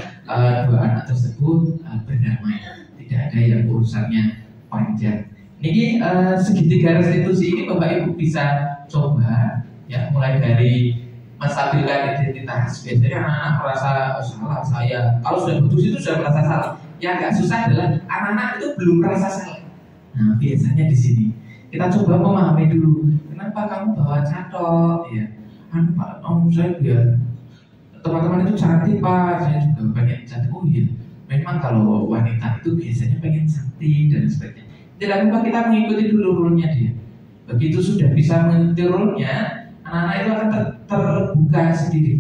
dua anak tersebut berdamai, tidak ada yang urusannya panjang. Ini segitiga restitusi ini Bapak Ibu bisa coba ya, mulai dari menstabilkan identitas. Biasanya anak-anak merasa salah saya, kalau sudah putus itu sudah merasa salah. Yang agak susah adalah anak-anak itu belum merasa salah. Nah biasanya di sini kita coba memahami dulu, kenapa kamu bawa catok ya, Pak, saya biar teman-teman itu cantik Pak, saya juga pengen cantik. Oh iya, memang kalau wanita itu biasanya pengen cantik dan sebagainya. Tidak lupa kita mengikuti dulu rule-nya dia. Begitu sudah bisa mengikuti rule-nya, anak-anak itu akan terbuka sendiri.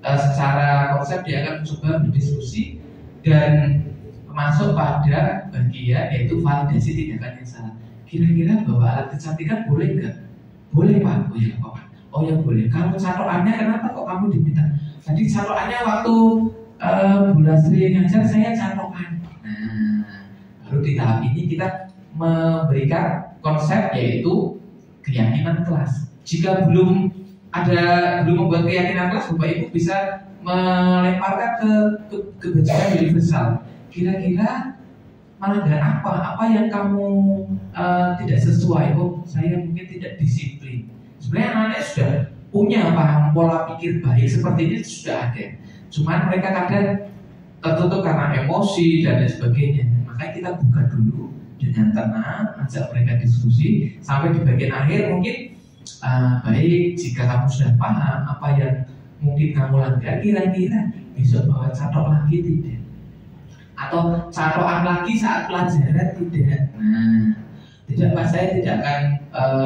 Secara konsep dia akan mencoba berdiskusi dan masuk pada bagian yaitu validasi tindakan yang salah. Kira-kira bawa alat kecantikan boleh nggak? Boleh Pak. Oh ya Pak. Oh ya boleh. Kalau catokannya kenapa kok kamu diminta? Tadi catokannya waktu Bu Lasri ngajar saya catokan. Nah, baru di tahap ini kita memberikan konsep yaitu keyakinan kelas. Jika belum membuat keyakinan kelas, Bapak Ibu bisa melemparkan ke kebijakan universal. Kira-kira melanggar apa yang kamu tidak sesuai? Oh, saya mungkin tidak disiplin. Sebenarnya anak-anak sudah punya paham pola pikir baik seperti ini sudah ada. Cuman mereka kadang tertutup karena emosi dan lain sebagainya. Makanya kita buka dulu dengan tenang, ajak mereka diskusi sampai di bagian akhir mungkin baik jika kamu sudah paham apa yang mungkin kamu langgar, kira-kira besok bawa catok lagi tidak? Atau catokan lagi saat pelajaran tidak? Nah, tidak Pak, saya tidak akan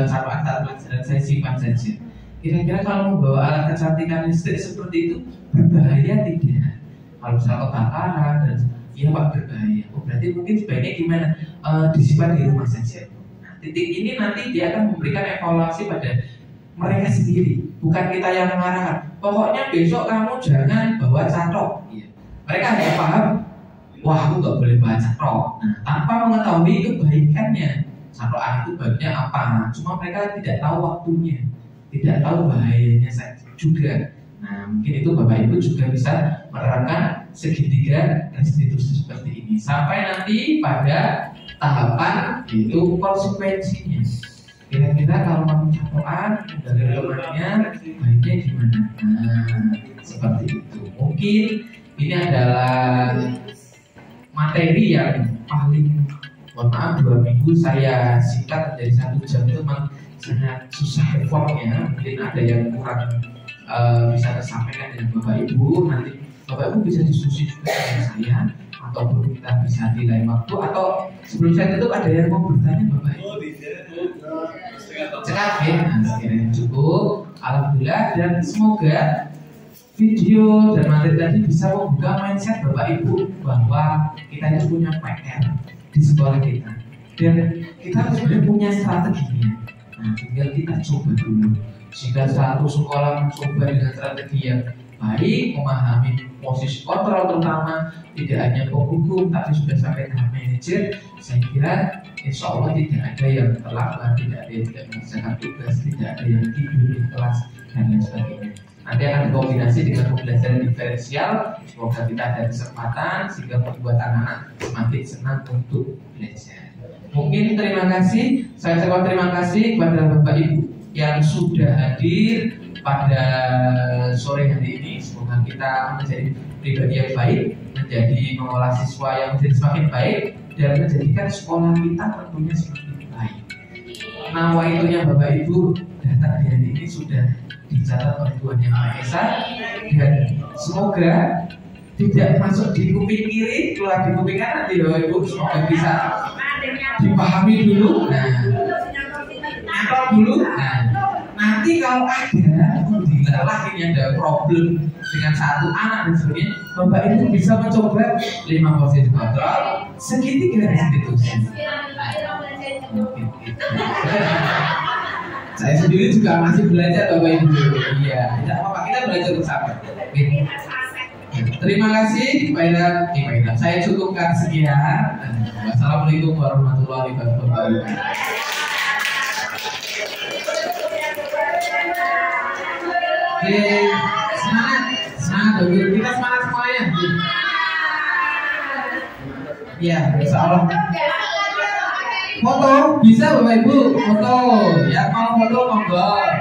catokan saat pelajaran, saya simpan saja. Kira-kira kalau membawa alat kecantikan listrik seperti itu berbahaya tidak? Kalau misalnya kebakaran dan iya Pak berbahaya. Oh berarti mungkin sebaiknya gimana? Disimpan di rumah saja. Nah, titik ini nanti dia akan memberikan evaluasi pada mereka sendiri, bukan kita yang mengarahkan. Pokoknya besok kamu jangan bawa catok. Iya. Mereka hanya paham, wah aku nggak boleh bawa catok. Nah, tanpa mengetahui kebaikannya, catokan itu baiknya apa. Cuma mereka tidak tahu waktunya, tidak tahu bahayanya juga. Nah, mungkin itu Bapak Ibu juga bisa menerapkan segitiga restitusi seperti ini sampai nanti pada tahapan itu konsekuensinya. Kira-kira kalau kamu catokan dari rumahnya baiknya gimana? Nah, seperti itu. Mungkin ini adalah materi yang paling, mohon maaf, 2 minggu saya singkat menjadi 1 jam itu memang sangat susah effortnya. Mungkin ada yang kurang bisa tersampaikan dengan Bapak Ibu. Nanti Bapak Ibu bisa diskusi juga dengan saya, ataupun kita bisa di lain waktu, atau sebelum saya tutup ada yang mau bertanya Bapak Ibu? Cekap ya, nah, sekiranya cukup. Alhamdulillah, dan semoga video dan materi tadi bisa membuka mindset Bapak Ibu bahwa kita itu punya PR di sekolah kita dan kita sudah punya strateginya. Nah, tinggal kita coba dulu. Jika satu sekolah mencoba dengan strategi yang baik, memahami posisi kontrol terutama, tidak hanya penghukum tapi sudah sampai tahap manajer, saya kira insya Allah tidak ada yang terlambat, tidak ada yang tidak mengerjakan tugas, tidak ada yang tidur di kelas dan lain sebagainya. Nanti akan dikombinasi dengan pembelajaran diferensial. Semoga kita ada kesempatan sehingga membuat anak-anak semakin senang untuk belajar. Mungkin terima kasih. Saya ucapkan terima kasih kepada Bapak Ibu yang sudah hadir pada sore hari ini. Semoga kita menjadi pribadi yang baik, menjadi mengolah siswa yang menjadi semakin baik, dan menjadikan sekolah kita tentunya semakin baik. Nawaitunya Bapak Ibu datang di hari ini sudah dicatat oleh Tuhan Yang Maha Esa, dan semoga tidak masuk di kuping kiri, keluar di kuping kanan nanti Bapak Ibu. Semoga bisa dipahami dulu. Nah, dulu. Nah, nanti kalau ada lagi ada problem dengan satu anak dan sebagainya, Bapak Ibu bisa mencoba 5 posisi kontrol, segitiga restitusi. Saya sendiri juga masih belajar Bapak Ibu. Iya, tidak apa-apa, kita belajar bersama. Terima kasih Pak Idam. Saya cukupkan sekian. Wassalamualaikum warahmatullahi wabarakatuh. Oke, semangat, semangat dulu. Kita semangat semuanya. Iya, insya Allah. Foto bisa Bapak Ibu, foto. Ya, kalau foto monggo.